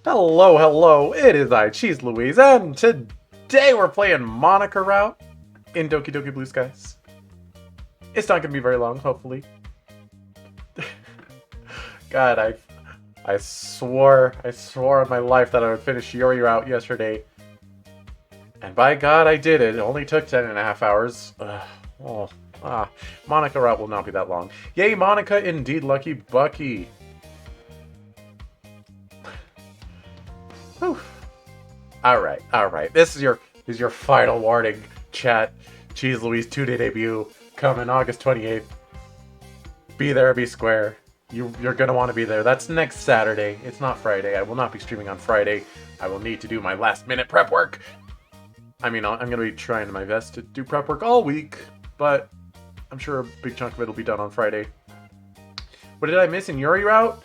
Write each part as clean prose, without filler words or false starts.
Hello, hello, it is I, Cheese Louise, and today we're playing Monika Route in Doki Doki Blue Skies. It's not gonna be very long, hopefully. God, I swore on my life that I would finish Yuri Route yesterday. And by God, I did it. It only took 10.5 hours. Oh, Monika Route will not be that long. Yay, Monika, indeed, Lucky Bucky. Whew. All right. This is your final warning, chat. Cheese Louise 2-day debut coming August 28th. Be there, be square. You're gonna want to be there. That's next Saturday. It's not Friday. I will not be streaming on Friday. I will need to do my last minute prep work. I mean, I'm gonna be trying my best to do prep work all week, but I'm sure a big chunk of it will be done on Friday. What did I miss in Yuri Route?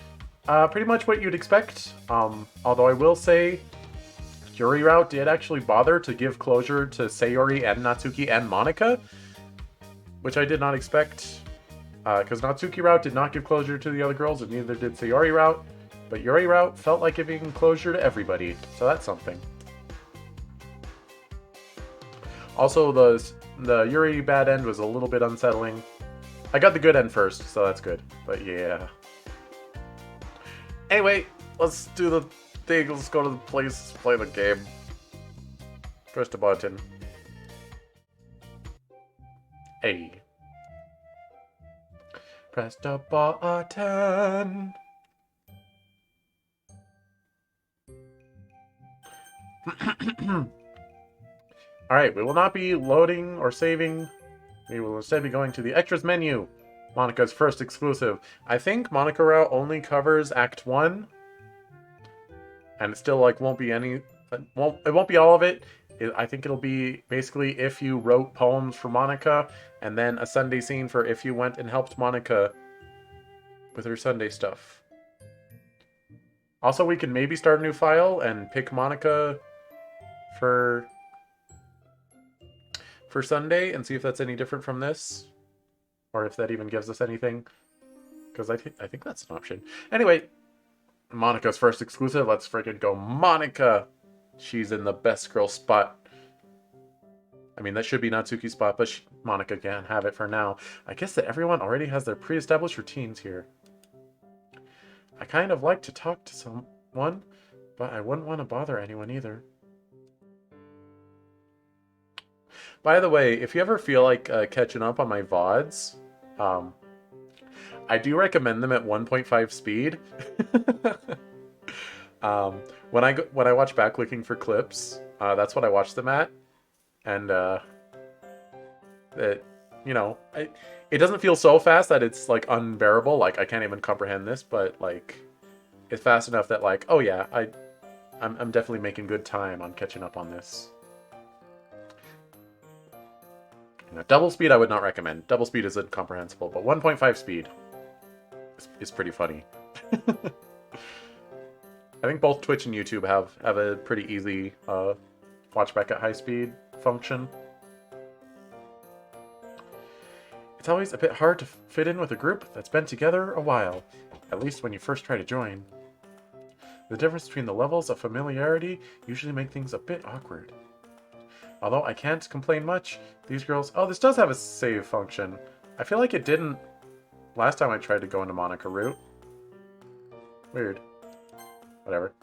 Pretty much what you'd expect. Although I will say, Yuri Route did actually bother to give closure to Sayori and Natsuki and Monika, which I did not expect, because Natsuki Route did not give closure to the other girls, and neither did Sayori Route, but Yuri Route felt like giving closure to everybody, so that's something. Also, the Yuri bad end was a little bit unsettling. I got the good end first, so that's good, but yeah. Anyway, let's do the thing. Let's go to the place, play the game. Push the button. Hey. Press the button. Alright, we will not be loading or saving. We will instead be going to the extras menu. Monika's first exclusive. I think Monika Route only covers Act 1. And it still won't be any. It won't be all of it. I think it'll be basically if you wrote poems for Monika, and then a Sunday scene for if you went and helped Monika with her Sunday stuff. Also, we can maybe start a new file and pick Monika for Sunday and see if that's any different from this, or if that even gives us anything. Because I think that's an option. Anyway, Monika's first exclusive. Let's freaking go, Monika. She's in the best girl spot. I mean, that should be Natsuki's spot, but Monika can't have it for now. I guess that everyone already has their pre-established routines here. I kind of like to talk to someone, but I wouldn't want to bother anyone either. By the way, if you ever feel like catching up on my VODs, I do recommend them at 1.5 speed. When I watch back looking for clips, that's what I watch them at, and it doesn't feel so fast that it's like unbearable. Like I can't even comprehend this, but like it's fast enough that like, oh yeah, I'm definitely making good time on catching up on this. Double speed I would not recommend. Double speed is incomprehensible, but 1.5 speed is pretty funny. I think both Twitch and YouTube have a pretty easy watch back at high speed function. It's always a bit hard to fit in with a group that's been together a while, at least when you first try to join. The difference between the levels of familiarity usually make things a bit awkward. Although I can't complain much, these girls... Oh, this does have a save function. I feel like it didn't last time I tried to go into Monika Route. Weird. Whatever.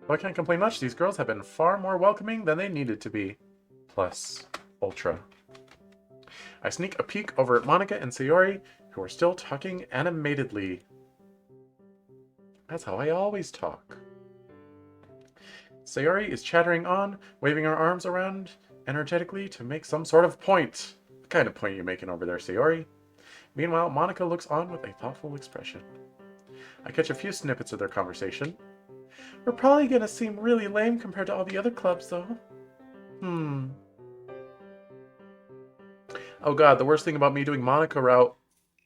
Though I can't complain much, these girls have been far more welcoming than they needed to be. Plus, Ultra. I sneak a peek over at Monika and Sayori, who are still talking animatedly. That's how I always talk. Sayori is chattering on, waving her arms around energetically to make some sort of point. What kind of point are you making over there, Sayori? Meanwhile, Monika looks on with a thoughtful expression. I catch a few snippets of their conversation. We're probably gonna seem really lame compared to all the other clubs, though. Oh god, the worst thing about me doing Monika Route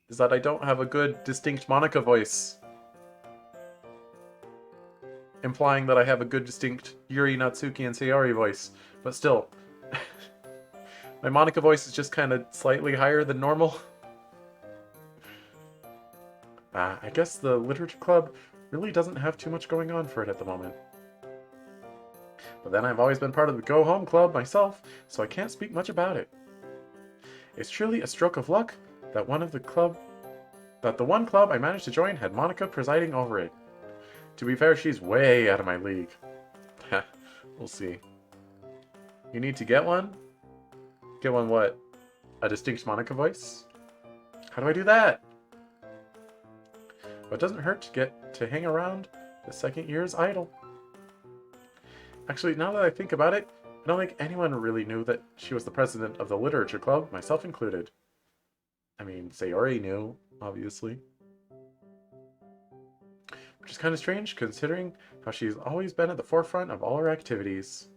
is that I don't have a good, distinct Monika voice. Implying that I have a good, distinct Yuri, Natsuki, and Sayori voice. But still, my Monika voice is just kind of slightly higher than normal. I guess the literature club really doesn't have too much going on for it at the moment. But then I've always been part of the Go Home Club myself, so I can't speak much about it. It's truly a stroke of luck that the one club I managed to join had Monika presiding over it. To be fair, she's way out of my league. We'll see. You need to get one? Get one what? A distinct Monika voice? How do I do that? But it doesn't hurt to get to hang around the second year's idol. Actually, now that I think about it, I don't think anyone really knew that she was the president of the literature club, myself included. I mean, Sayori knew, obviously. Which is kind of strange, considering how she's always been at the forefront of all her activities.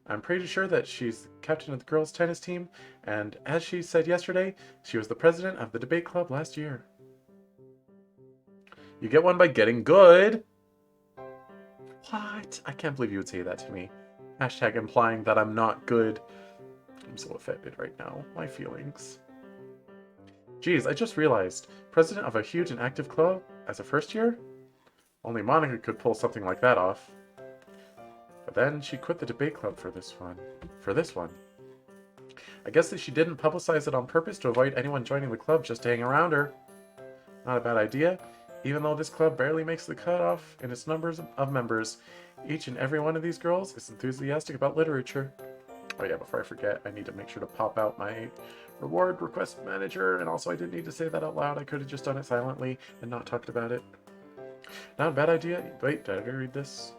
I'm pretty sure that she's the captain of the girls' tennis team, and as she said yesterday, she was the president of the debate club last year. You get one by getting good. What? I can't believe you would say that to me. Hashtag implying that I'm not good. I'm so offended right now. My feelings. Geez, I just realized. President of a huge and active club as a first year? Only Monika could pull something like that off. But then she quit the debate club for this one. I guess that she didn't publicize it on purpose to avoid anyone joining the club just to hang around her. Not a bad idea. Even though this club barely makes the cutoff in its numbers of members, each and every one of these girls is enthusiastic about literature. Oh yeah, before I forget, I need to make sure to pop out my reward request manager, and also I didn't need to say that out loud. I could have just done it silently and not talked about it. Not a bad idea. Wait, did I already read this?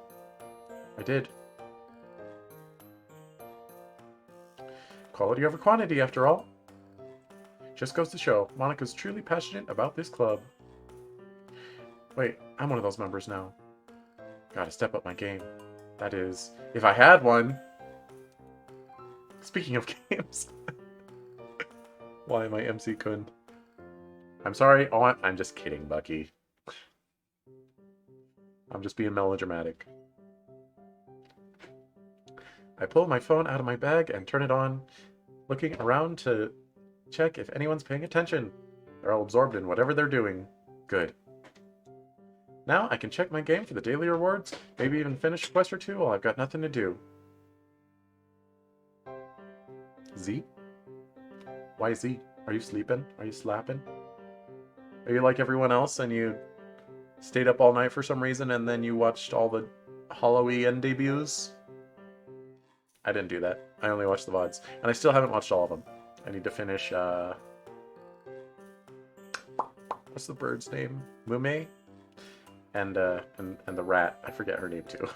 I did. Quality over quantity, after all. Just goes to show, Monika's truly passionate about this club. Wait, I'm one of those members now. Gotta step up my game. That is, if I had one. Speaking of games. Why am I MC Kun? I'm sorry. Oh, I'm just kidding, Bucky. I'm just being melodramatic. I pull my phone out of my bag and turn it on, looking around to check if anyone's paying attention. They're all absorbed in whatever they're doing. Good. Now I can check my game for the daily rewards, maybe even finish a quest or two while I've got nothing to do. Z? Why Z? Are you sleeping? Are you slapping? Are you like everyone else and you stayed up all night for some reason and then you watched all the Halloween debuts? I didn't do that. I only watched the VODs. And I still haven't watched all of them. I need to finish, what's the bird's name? Mume? And the rat. I forget her name too.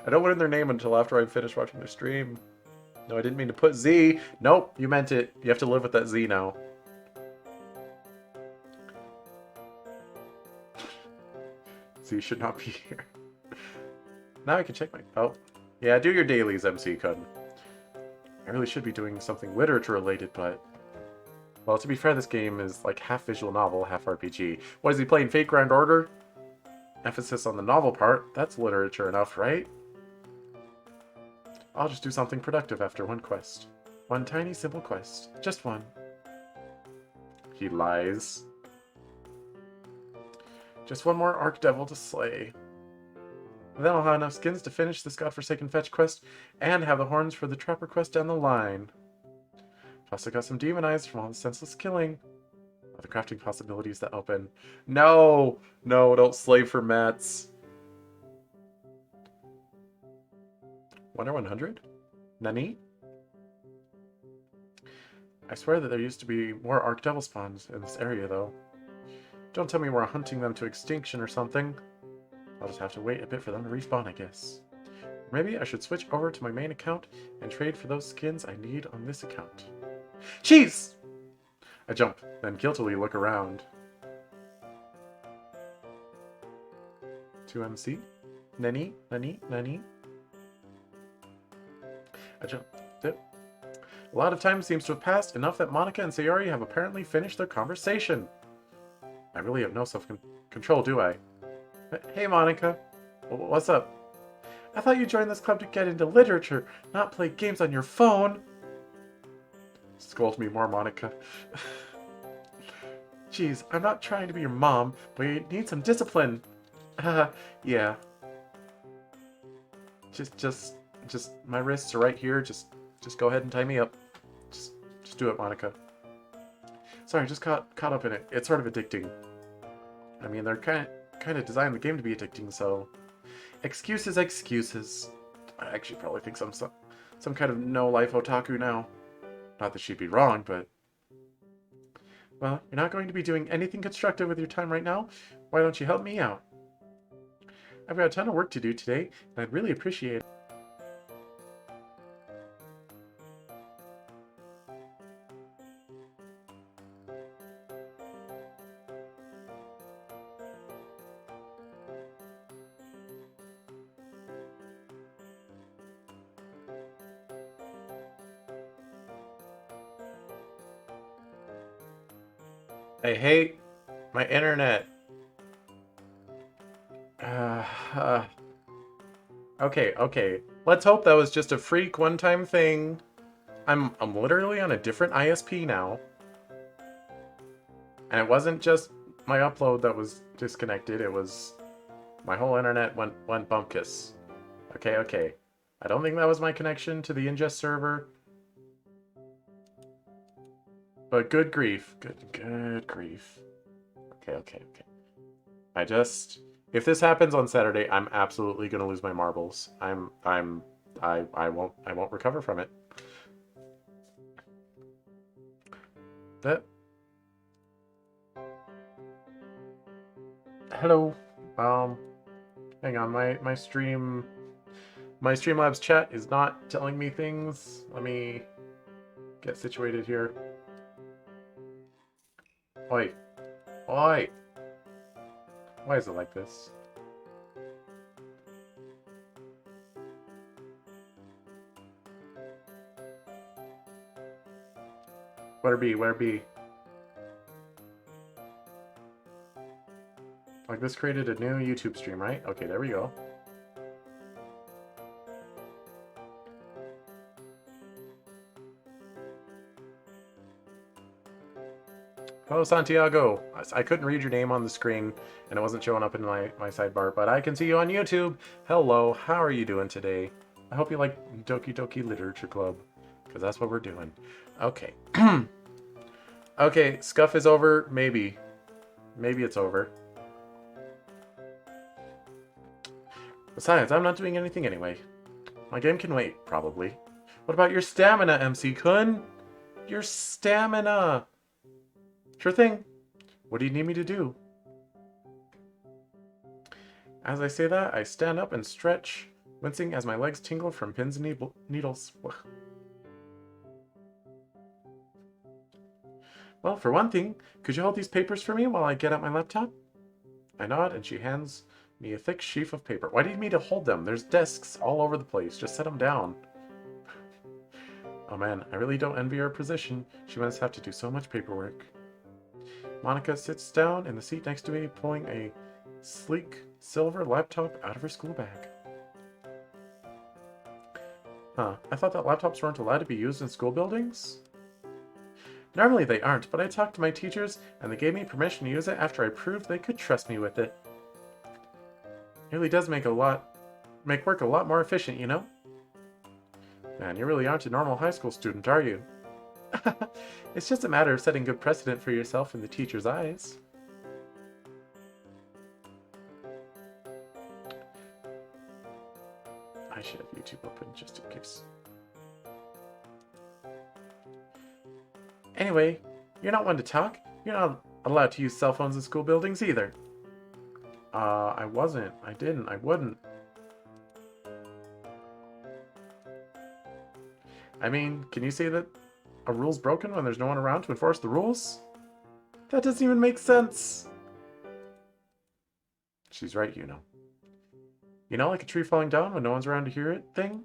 I don't learn their name until after I finish watching their stream. No, I didn't mean to put Z. Nope, you meant it. You have to live with that Z now. Z should not be here. Now I can check my... Oh. Yeah, do your dailies, MC Kun. I really should be doing something literature related, but... Well, to be fair, this game is like half visual novel, half RPG. What is he playing, Fate Grand Order? Emphasis on the novel part. That's literature enough, right? I'll just do something productive after one quest. One tiny, simple quest. Just one. He lies. Just one more Archdevil to slay. And then I'll have enough skins to finish this godforsaken fetch quest and have the horns for the trapper quest down the line. Plus I got some demon eyes from all the senseless killing. All the crafting possibilities that open. No! No, don't slave for mats. Wonder 100? Nani? I swear that there used to be more Archdevil spawns in this area, though. Don't tell me we're hunting them to extinction or something. I'll just have to wait a bit for them to respawn, I guess. Or maybe I should switch over to my main account and trade for those skins I need on this account. Cheese! I jump, then guiltily look around. 2MC? Nani? Nani? Nani? I jump. Dip. A lot of time seems to have passed, enough that Monika and Sayori have apparently finished their conversation. I really have no self-control, do I? Hey, Monika. What's up? I thought you joined this club to get into literature, not play games on your phone. Scold me more, Monika. Jeez, I'm not trying to be your mom, but you need some discipline. Yeah. Just, my wrists are right here. Just go ahead and tie me up. Just, just do it, Monica. Sorry, just caught up in it. It's sort of addicting. I mean, they're kind of designed the game to be addicting, so excuses. I actually probably think some kind of no-life otaku now. Not that she'd be wrong, but well, you're not going to be doing anything constructive with your time right now. Why don't you help me out? I've got a ton of work to do today, and I'd really appreciate it. I hate my internet. Uh, uh, okay. Let's hope that was just a freak one-time thing. I'm literally on a different ISP now. And it wasn't just my upload that was disconnected, it was my whole internet went bumpkiss. Okay. I don't think that was my connection to the ingest server. But good grief. Good grief. Okay. If this happens on Saturday, I'm absolutely gonna lose my marbles. I won't recover from it. That. Hello. Hang on, my Streamlabs chat is not telling me things. Let me get situated here. Oi. Why is it like this? Where be? Like, this created a new YouTube stream, right? Okay, there we go. Hello, Santiago. I couldn't read your name on the screen, and it wasn't showing up in my sidebar, but I can see you on YouTube. Hello, how are you doing today? I hope you like Doki Doki Literature Club, because that's what we're doing. Okay. Okay, scuff is over. Maybe it's over. Besides, I'm not doing anything anyway. My game can wait, probably. What about your stamina, MC-kun? Your stamina! Sure thing. What do you need me to do? As I say that, I stand up and stretch, wincing as my legs tingle from pins and needles. Well, for one thing, could you hold these papers for me while I get out my laptop? I nod, and she hands me a thick sheaf of paper. Why do you need me to hold them? There's desks all over the place. Just set them down. Oh man, I really don't envy her position. She must have to do so much paperwork. Monika sits down in the seat next to me, pulling a sleek silver laptop out of her school bag. Huh, I thought that laptops weren't allowed to be used in school buildings? Normally they aren't, but I talked to my teachers, and they gave me permission to use it after I proved they could trust me with it. It really does make work a lot more efficient, you know? Man, you really aren't a normal high school student, are you? It's just a matter of setting good precedent for yourself in the teacher's eyes. I should have YouTube open just in case. Anyway, you're not one to talk. You're not allowed to use cell phones in school buildings either. I wasn't. I didn't. I wouldn't. I mean, can you say that a rule's broken when there's no one around to enforce the rules? That doesn't even make sense. She's right, you know. You know, like a tree falling down when no one's around to hear it thing?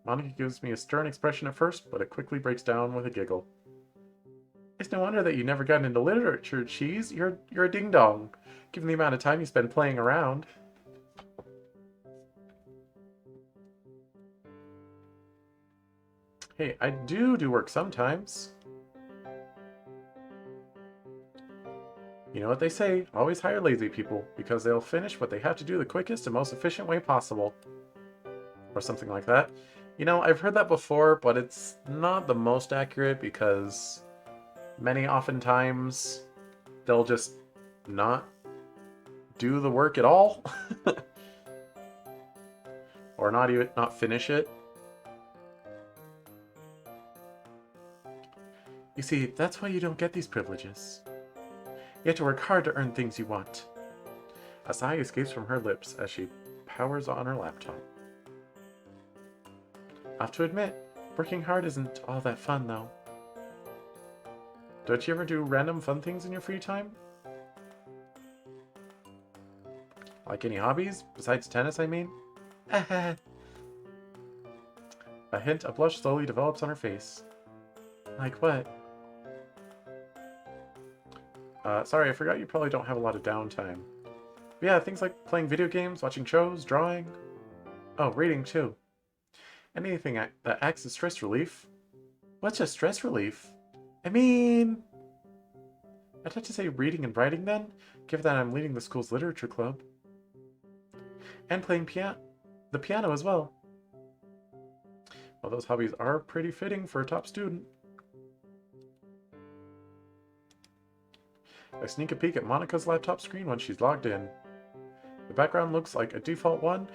Monika gives me a stern expression at first, but it quickly breaks down with a giggle. It's no wonder that you never got into literature, Cheese. You're a ding-dong, given the amount of time you spend playing around. Hey, I do work sometimes. You know what they say, always hire lazy people, because they'll finish what they have to do the quickest and most efficient way possible. Or something like that. You know, I've heard that before, but it's not the most accurate because many oftentimes they'll just not do the work at all. Or not finish it. You see, that's why you don't get these privileges. You have to work hard to earn things you want. A sigh escapes from her lips as she powers on her laptop. I have to admit, working hard isn't all that fun, though. Don't you ever do random fun things in your free time? Like any hobbies? Besides tennis, I mean? A hint of blush slowly develops on her face. Like what? Sorry, I forgot you probably don't have a lot of downtime. But yeah, things like playing video games, watching shows, drawing. Oh, reading too. Anything that acts as stress relief. What's just stress relief? I mean... I'd have to say reading and writing then, given that I'm leading the school's literature club. And playing the piano as well. Well, those hobbies are pretty fitting for a top student. I sneak a peek at Monika's laptop screen when she's logged in. The background looks like a default one,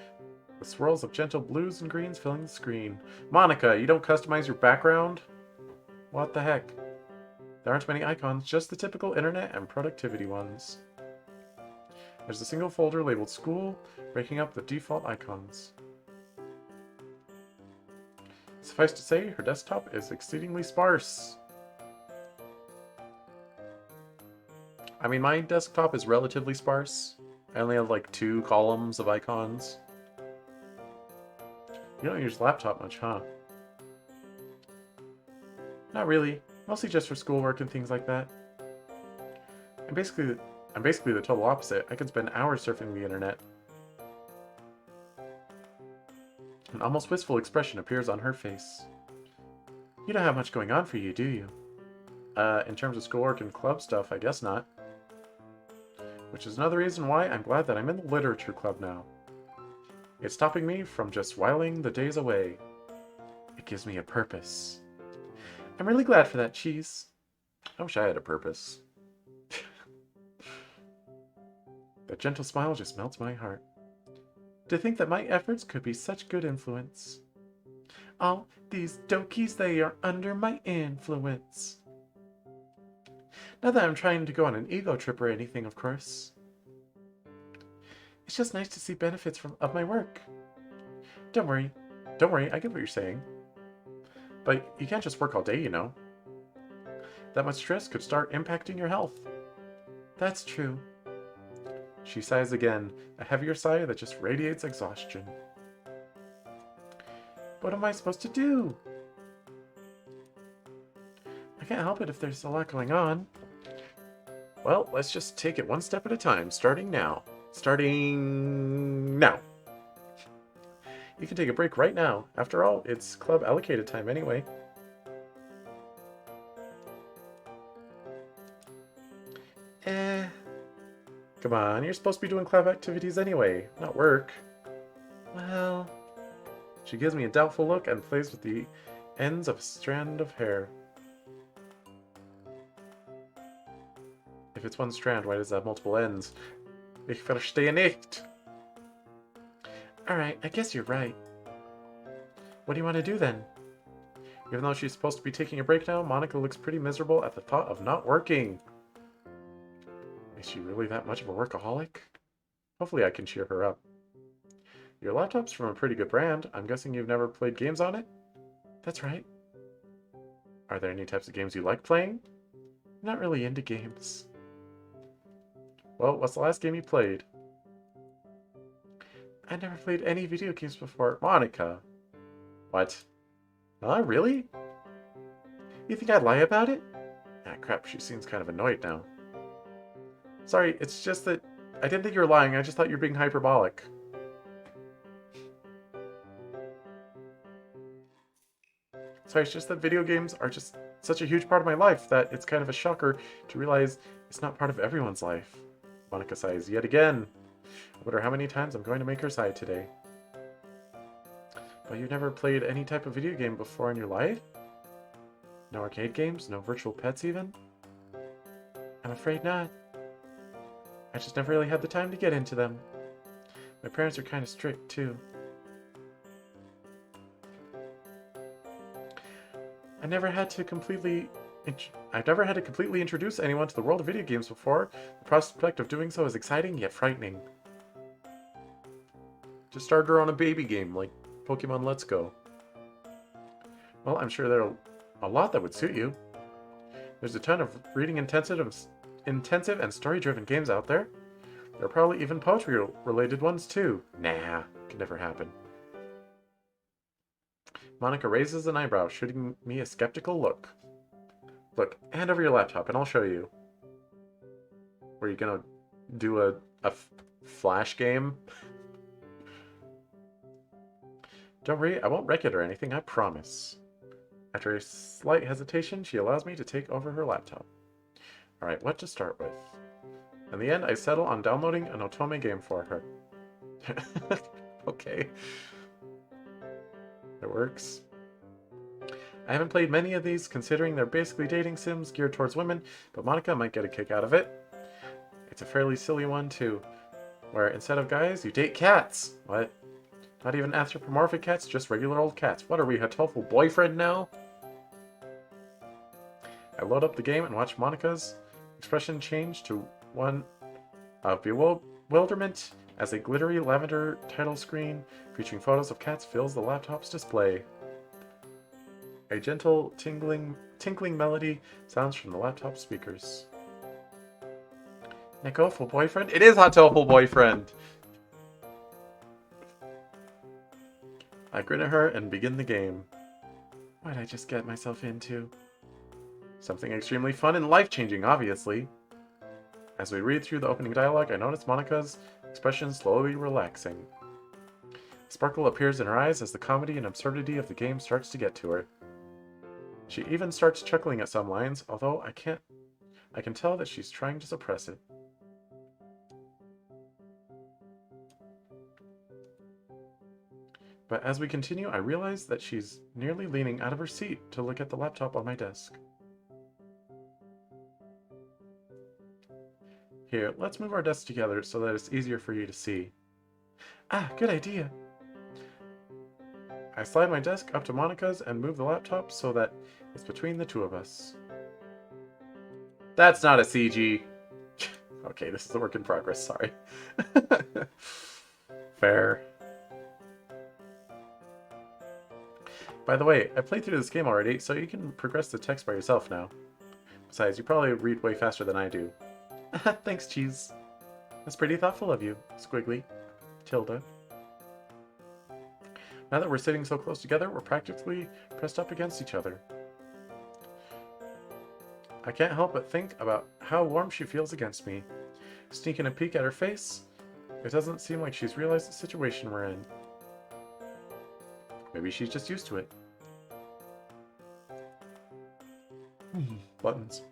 with swirls of gentle blues and greens filling the screen. Monika, you don't customize your background? What the heck? There aren't many icons, just the typical internet and productivity ones. There's a single folder labeled School, breaking up the default icons. Suffice to say, her desktop is exceedingly sparse. I mean, my desktop is relatively sparse. I only have like 2 columns of icons. You don't use laptop much, huh? Not really. Mostly just for schoolwork and things like that. I'm basically the total opposite. I can spend hours surfing the internet. An almost wistful expression appears on her face. You don't have much going on for you, do you? In terms of schoolwork and club stuff, I guess not. Which is another reason why I'm glad that I'm in the literature club now. It's stopping me from just whiling the days away. It gives me a purpose. I'm really glad for that, Cheese. I wish I had a purpose. That gentle smile just melts my heart. To think that my efforts could be such good influence. All these Dokis, they are under my influence. Not that I'm trying to go on an ego trip or anything, of course. It's just nice to see benefits of my work. Don't worry, I get what you're saying. But you can't just work all day, you know. That much stress could start impacting your health. That's true. She sighs again, a heavier sigh that just radiates exhaustion. What am I supposed to do? I can't help it if there's a lot going on. Well, let's just take it one step at a time, starting now. Starting now. You can take a break right now. After all, it's club allocated time anyway. Come on, you're supposed to be doing club activities anyway, not work. Well... She gives me a doubtful look and plays with the ends of a strand of hair. If it's one strand, why does it have multiple ends? Ich verstehe nicht. Alright, I guess you're right. What do you want to do then? Even though she's supposed to be taking a break now, Monika looks pretty miserable at the thought of not working. Is she really that much of a workaholic? Hopefully I can cheer her up. Your laptop's from a pretty good brand. I'm guessing you've never played games on it? That's right. Are there any types of games you like playing? I'm not really into games. Well, what's the last game you played? I never played any video games before. Monika! What? Huh? Really? You think I'd lie about it? Ah, crap, she seems kind of annoyed now. Sorry, it's just that I didn't think you were lying. I just thought you were being hyperbolic. Sorry, it's just that video games are just such a huge part of my life that it's kind of a shocker to realize It's not part of everyone's life. Monika sighs yet again. I wonder how many times I'm going to make her sigh today. But you never played any type of video game before in your life? No arcade games? No virtual pets even? I'm afraid not. I just never really had the time to get into them. My parents are kind of strict, too. I've never had to completely introduce anyone to the world of video games before. The prospect of doing so is exciting yet frightening. Just started her on a baby game like Pokemon Let's Go. Well, I'm sure there are a lot that would suit you. There's a ton of reading intensive and story-driven games out there. There are probably even poetry-related ones too. Nah, could never happen. Monika raises an eyebrow, shooting me a skeptical look. Look, hand over your laptop and I'll show you. Were you gonna do a flash game? Don't worry, I won't wreck it or anything, I promise. After a slight hesitation, she allows me to take over her laptop. Alright, what to start with? In the end, I settle on downloading an Otome game for her. Okay. It works. I haven't played many of these, considering they're basically dating sims geared towards women, but Monika might get a kick out of it. It's a fairly silly one, too, where instead of guys, you date cats. What? Not even anthropomorphic cats, just regular old cats. What are we, a tofu boyfriend now? I load up the game and watch Monika's expression change to one of bewilderment as a glittery lavender title screen featuring photos of cats fills the laptop's display. A gentle tinkling melody sounds from the laptop speakers. Neko, full boyfriend? It is Hot Tofu Boyfriend! I grin at her and begin the game. What'd I just get myself into? Something extremely fun and life-changing, obviously. As we read through the opening dialogue, I notice Monika's expression slowly relaxing. A sparkle appears in her eyes as the comedy and absurdity of the game starts to get to her. She even starts chuckling at some lines, although I can tell that she's trying to suppress it. But as we continue, I realize that she's nearly leaning out of her seat to look at the laptop on my desk. Here, let's move our desks together so that it's easier for you to see. Ah, good idea! I slide my desk up to Monika's and move the laptop so that it's between the two of us. That's not a CG! Okay, this is a work in progress, sorry. Fair. By the way, I played through this game already, so you can progress the text by yourself now. Besides, you probably read way faster than I do. Thanks, Cheese. That's pretty thoughtful of you, Squiggly. Tilda. Now that we're sitting so close together, we're practically pressed up against each other. I can't help but think about how warm she feels against me. Sneaking a peek at her face, it doesn't seem like she's realized the situation we're in. Maybe she's just used to it. Buttons.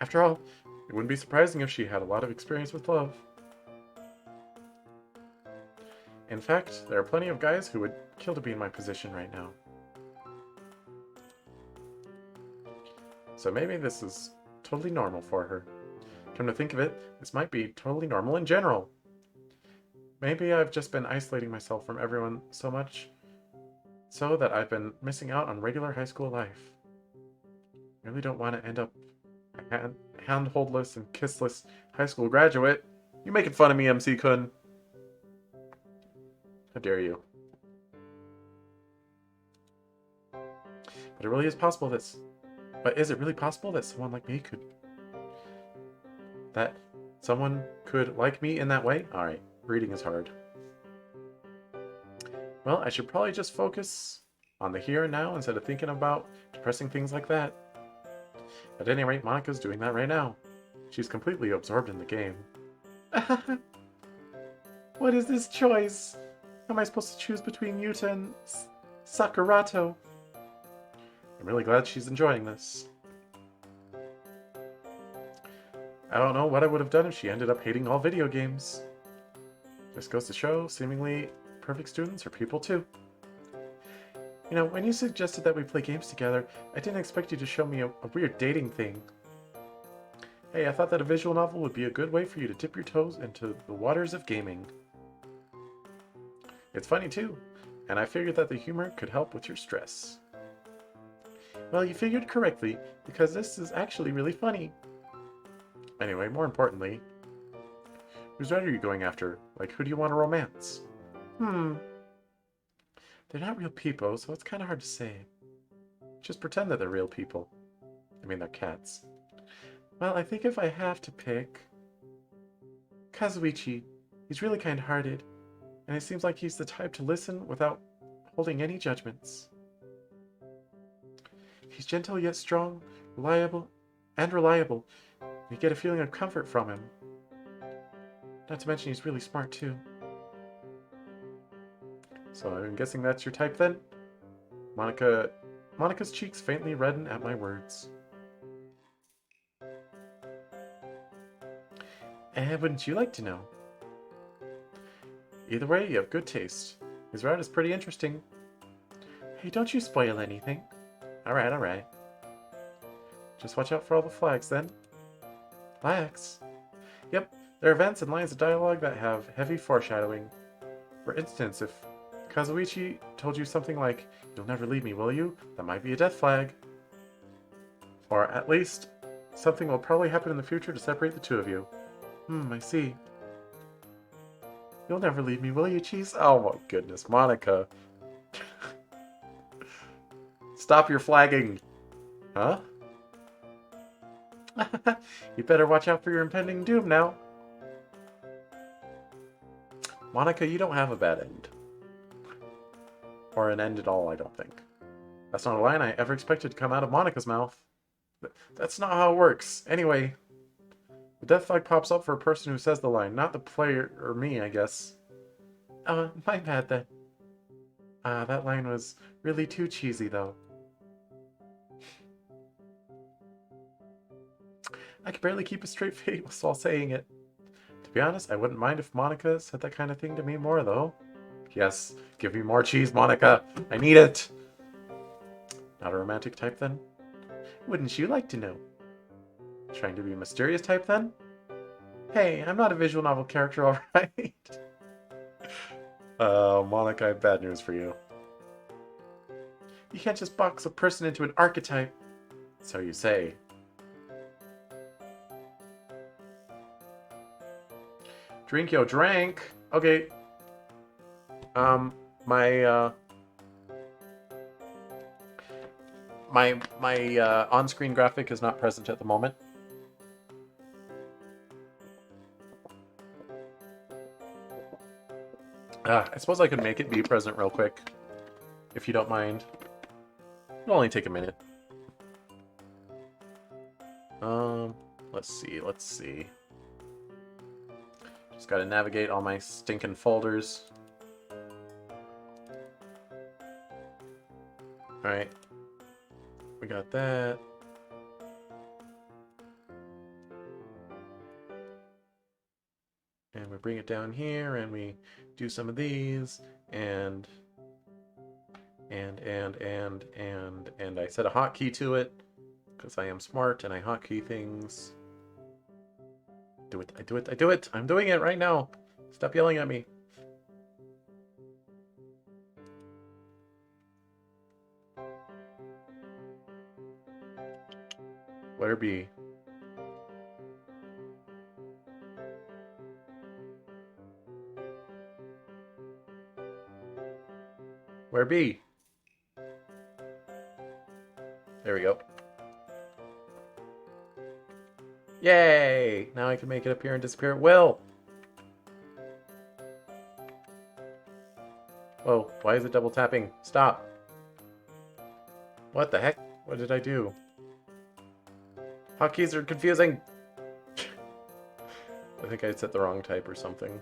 After all, it wouldn't be surprising if she had a lot of experience with love. In fact, there are plenty of guys who would kill to be in my position right now. So maybe this is totally normal for her. Come to think of it, this might be totally normal in general. Maybe I've just been isolating myself from everyone so much so that I've been missing out on regular high school life. I really don't want to end up a handholdless and kissless high school graduate. You making fun of me, MC-kun? How dare you? But is it really possible that someone like me could... That someone could like me in that way? Alright, reading is hard. Well, I should probably just focus on the here and now instead of thinking about depressing things like that. At any rate, Monika's doing that right now. She's completely absorbed in the game. What is this choice? How am I supposed to choose between Yuta and Sakurato? I'm really glad she's enjoying this. I don't know what I would have done if she ended up hating all video games. This goes to show, seemingly perfect students are people too. You know, when you suggested that we play games together, I didn't expect you to show me a weird dating thing. Hey, I thought that a visual novel would be a good way for you to dip your toes into the waters of gaming. It's funny too, and I figured that the humor could help with your stress. Well, you figured correctly, because this is actually really funny. Anyway, more importantly, whose red are you going after? Like, who do you want to romance? They're not real people, so it's kind of hard to say. Just pretend that they're real people. I mean, they're cats. Well, I think if I have to pick... Kazuichi. He's really kind-hearted, and it seems like he's the type to listen without holding any judgments. He's gentle yet strong, reliable. You get a feeling of comfort from him. Not to mention he's really smart too. So I'm guessing that's your type then? Monika's cheeks faintly redden at my words. And wouldn't you like to know? Either way, you have good taste. His route is pretty interesting. Hey, don't you spoil anything. Alright, alright. Just watch out for all the flags then. Flags? Yep, there are events and lines of dialogue that have heavy foreshadowing. For instance, if Kazuichi told you something like, "You'll never leave me, will you?" that might be a death flag. Or at least, something will probably happen in the future to separate the two of you. I see. You'll never leave me, will you, Cheese? Oh my goodness, Monika. Stop your flagging. Huh? You better watch out for your impending doom now. Monika, you don't have a bad end. Or an end at all, I don't think. That's not a line I ever expected to come out of Monika's mouth. That's not how it works. Anyway, the death flag pops up for a person who says the line, not the player, or me, I guess. My bad then. That line was really too cheesy, though. I could barely keep a straight face while saying it. To be honest, I wouldn't mind if Monika said that kind of thing to me more, though. Yes, give me more cheese, Monika. I need it. Not a romantic type, then? Wouldn't you like to know? Trying to be a mysterious type, then? Hey, I'm not a visual novel character, alright? Monika, I have bad news for you. You can't just box a person into an archetype. So you say. Drink yo drank. Okay. My on-screen graphic is not present at the moment. I suppose I could make it be present real quick, if you don't mind. It'll only take a minute. Let's see. Just gotta navigate all my stinking folders. Alright. We got that. And we bring it down here, and we do some of these, and I set a hotkey to it, because I am smart, and I hotkey things. I do it! I'm doing it right now! Stop yelling at me. Letter B. Where B? There we go. Yay! Now I can make it appear and disappear at will. Whoa, why is it double tapping? Stop. What the heck? What did I do? Hotkeys are confusing. I think I set the wrong type or something.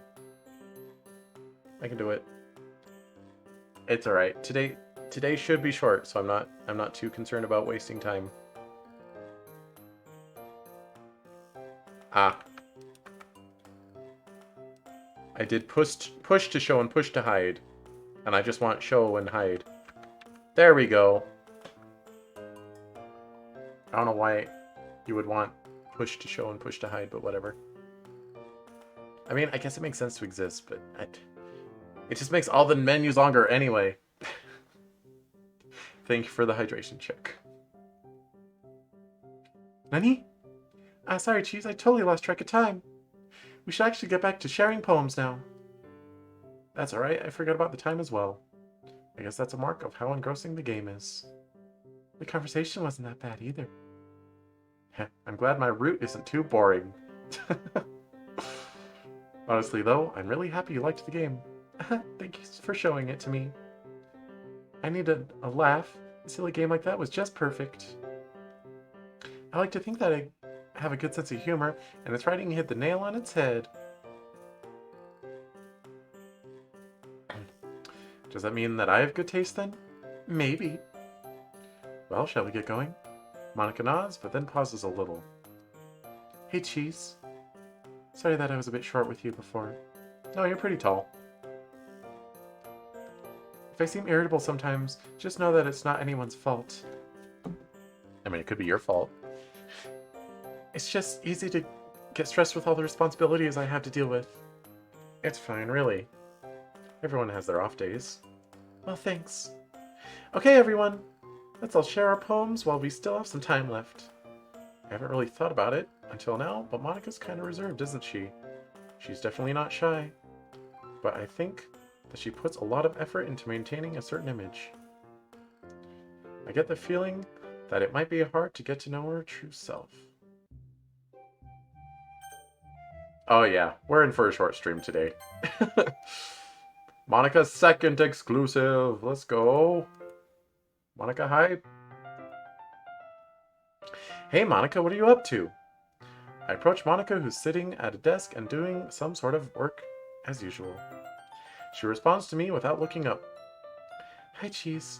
I can do it. It's alright. Today should be short, so I'm not too concerned about wasting time. Ah. I did push to show and push to hide. And I just want show and hide. There we go. I don't know why you would want push to show and push to hide, but whatever. I mean, I guess it makes sense to exist, but it just makes all the menus longer anyway. Thank you for the hydration check. Nani? Sorry, Cheese, I totally lost track of time. We should actually get back to sharing poems now. That's alright, I forgot about the time as well. I guess that's a mark of how engrossing the game is. The conversation wasn't that bad either. I'm glad my route isn't too boring. Honestly though, I'm really happy you liked the game. Thank you for showing it to me. I needed a laugh. A silly game like that was just perfect. I like to think that I have a good sense of humor, and its writing hit the nail on its head. Does that mean that I have good taste then? Maybe. Well, shall we get going? Monika nods, but then pauses a little. Hey, Cheese. Sorry that I was a bit short with you before. No, you're pretty tall. If I seem irritable sometimes, just know that it's not anyone's fault. I mean, it could be your fault. It's just easy to get stressed with all the responsibilities I have to deal with. It's fine, really. Everyone has their off days. Well, thanks. Okay, everyone. Let's all share our poems while we still have some time left. I haven't really thought about it until now, but Monika's kind of reserved, isn't she? She's definitely not shy. But I think that she puts a lot of effort into maintaining a certain image. I get the feeling that it might be hard to get to know her true self. Oh yeah, we're in for a short stream today. Monika's second exclusive. Let's go. Monika, hi. Hey Monika, what are you up to? I approach Monika, who's sitting at a desk and doing some sort of work as usual. She responds to me without looking up. Hi Cheese,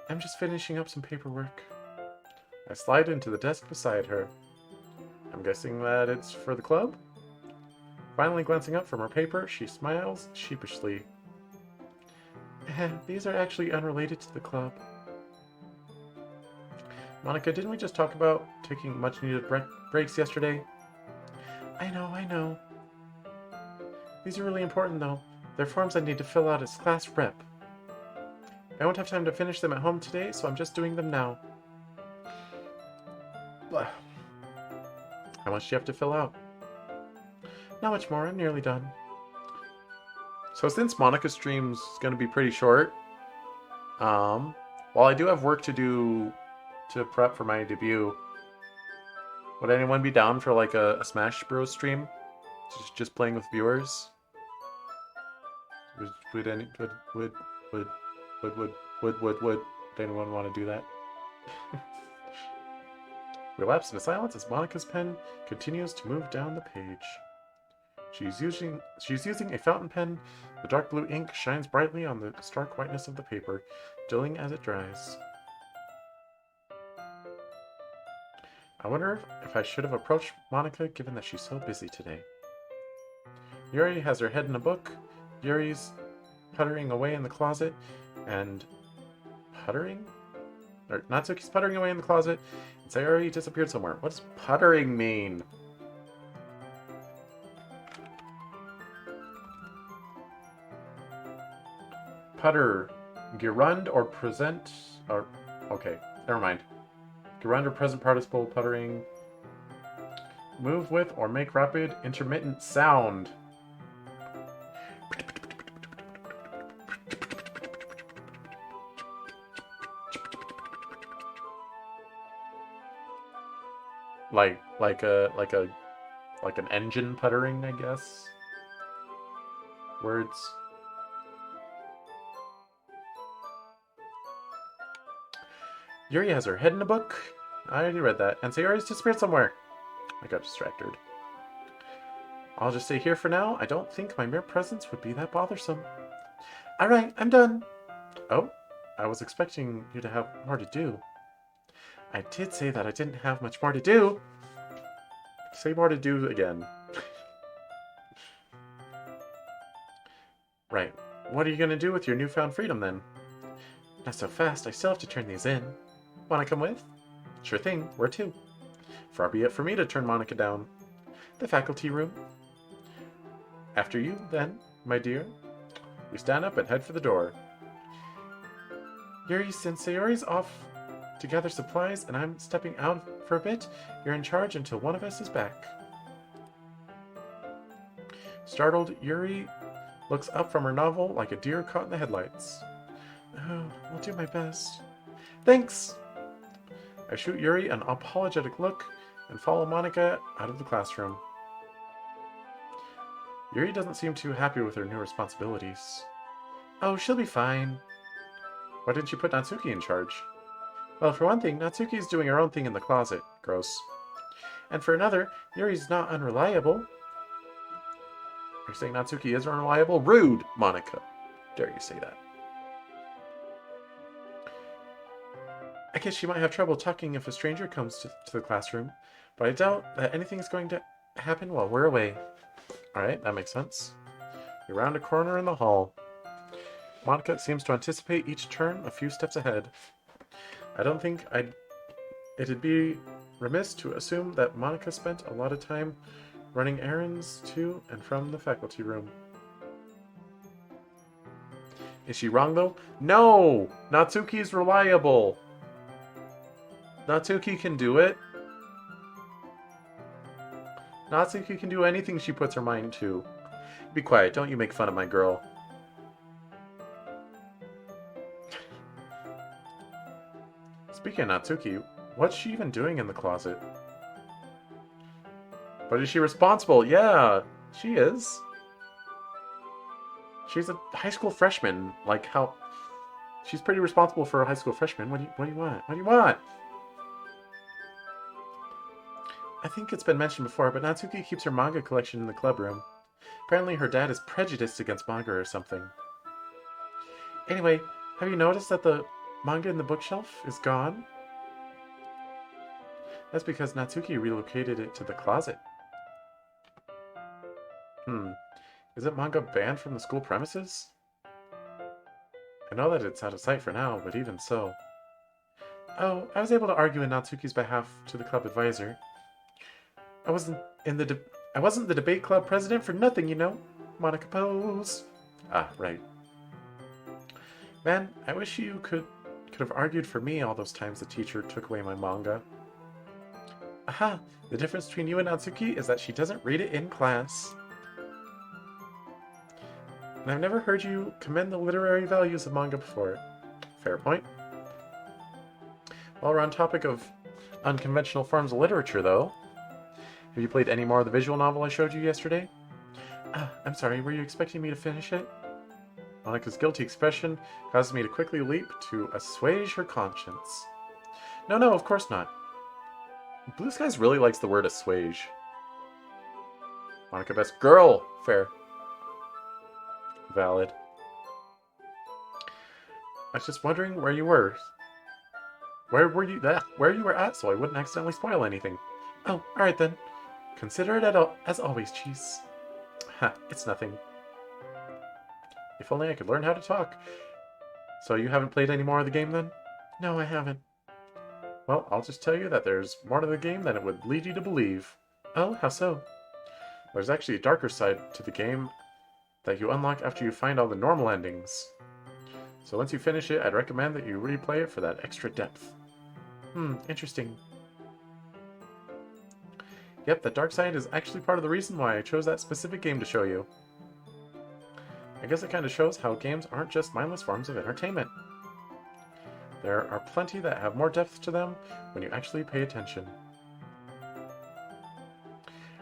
I'm just finishing up some paperwork. I slide into the desk beside her. I'm guessing that it's for the club? Finally glancing up from her paper, she smiles sheepishly. These are actually unrelated to the club. Monika, didn't we just talk about taking much-needed breaks yesterday? I know. These are really important, though. They're forms I need to fill out as class rep. I won't have time to finish them at home today, so I'm just doing them now. Blah. How much do you have to fill out? Not much more, I'm nearly done. So since Monika's stream's going to be pretty short, while I do have work to do to prep for my debut, would anyone be down for like a Smash Bros stream? Just playing with viewers? Would anyone want to do that? We lapse into silence as Monika's pen continues to move down the page. She's using a fountain pen. The dark blue ink shines brightly on the stark whiteness of the paper, dulling as it dries. I wonder if I should have approached Monika, given that she's so busy today. Yuri has her head in a book. Yuri's puttering away in the closet, and Natsuki's puttering away in the closet, and Sayori disappeared somewhere. What does puttering mean? Putter. Gerund or present, or... Okay, never mind. Gerund or present participle, puttering. Move with or make rapid, intermittent sound. Like an engine puttering, I guess. Words. Yuri has her head in a book. I already read that. And Sayori's disappeared somewhere. I got distracted. I'll just stay here for now. I don't think my mere presence would be that bothersome. Alright, I'm done. Oh, I was expecting you to have more to do. I did say that I didn't have much more to do. Say more to do again. Right. What are you going to do with your newfound freedom, then? Not so fast. I still have to turn these in. Want to come with? Sure thing. Where to? Far be it for me to turn Monika down. The faculty room. After you, then, my dear. We stand up and head for the door. Yuri Sensei's off to gather supplies, and I'm stepping out for a bit. You're in charge until one of us is back. Startled, Yuri looks up from her novel like a deer caught in the headlights. Oh, I'll do my best. Thanks! I shoot Yuri an apologetic look and follow Monika out of the classroom. Yuri doesn't seem too happy with her new responsibilities. Oh, she'll be fine. Why didn't you put Natsuki in charge? Well, for one thing, Natsuki's doing her own thing in the closet. Gross. And for another, Yuri's not unreliable. You're saying Natsuki is unreliable? Rude, Monika. Dare you say that? I guess she might have trouble talking if a stranger comes to the classroom, but I doubt that anything's going to happen while we're away. Alright, that makes sense. We round a corner in the hall. Monika seems to anticipate each turn a few steps ahead. I don't think it'd be remiss to assume that Monika spent a lot of time running errands to and from the faculty room. Is she wrong, though? No! Natsuki's reliable! Natsuki can do it. Natsuki can do anything she puts her mind to. Be quiet, don't you make fun of my girl. Speaking of Natsuki, what's she even doing in the closet? But is she responsible? Yeah, she is. She's a high school freshman. Like how... She's pretty responsible for a high school freshman. What do you want? What do you want? I think it's been mentioned before, but Natsuki keeps her manga collection in the club room. Apparently her dad is prejudiced against manga or something. Anyway, have you noticed that the manga in the bookshelf is gone? That's because Natsuki relocated it to the closet. Isn't manga banned from the school premises? I know that it's out of sight for now, but even so. Oh, I was able to argue in Natsuki's behalf to the club advisor. I wasn't the debate club president for nothing, you know. Monika pose. Ah, right. Man, I wish you could have argued for me all those times the teacher took away my manga. Aha! The difference between you and Natsuki is that she doesn't read it in class. And I've never heard you commend the literary values of manga before. Fair point. While we're on topic of unconventional forms of literature, though, have you played any more of the visual novel I showed you yesterday? I'm sorry, were you expecting me to finish it? Monika's guilty expression causes me to quickly leap to assuage her conscience. No, of course not. Blue Skies really likes the word assuage. Monika best girl! Fair. Valid. I was just wondering where you were. Where you were at, so I wouldn't accidentally spoil anything. Oh, alright then. Consider it as always, Cheese. Ha, it's nothing. If only I could learn how to talk. So you haven't played any more of the game then? No, I haven't. Well, I'll just tell you that there's more to the game than it would lead you to believe. Oh, how so? There's actually a darker side to the game that you unlock after you find all the normal endings. So once you finish it, I'd recommend that you replay it for that extra depth. Interesting. Yep, the dark side is actually part of the reason why I chose that specific game to show you. I guess it kind of shows how games aren't just mindless forms of entertainment. There are plenty that have more depth to them when you actually pay attention.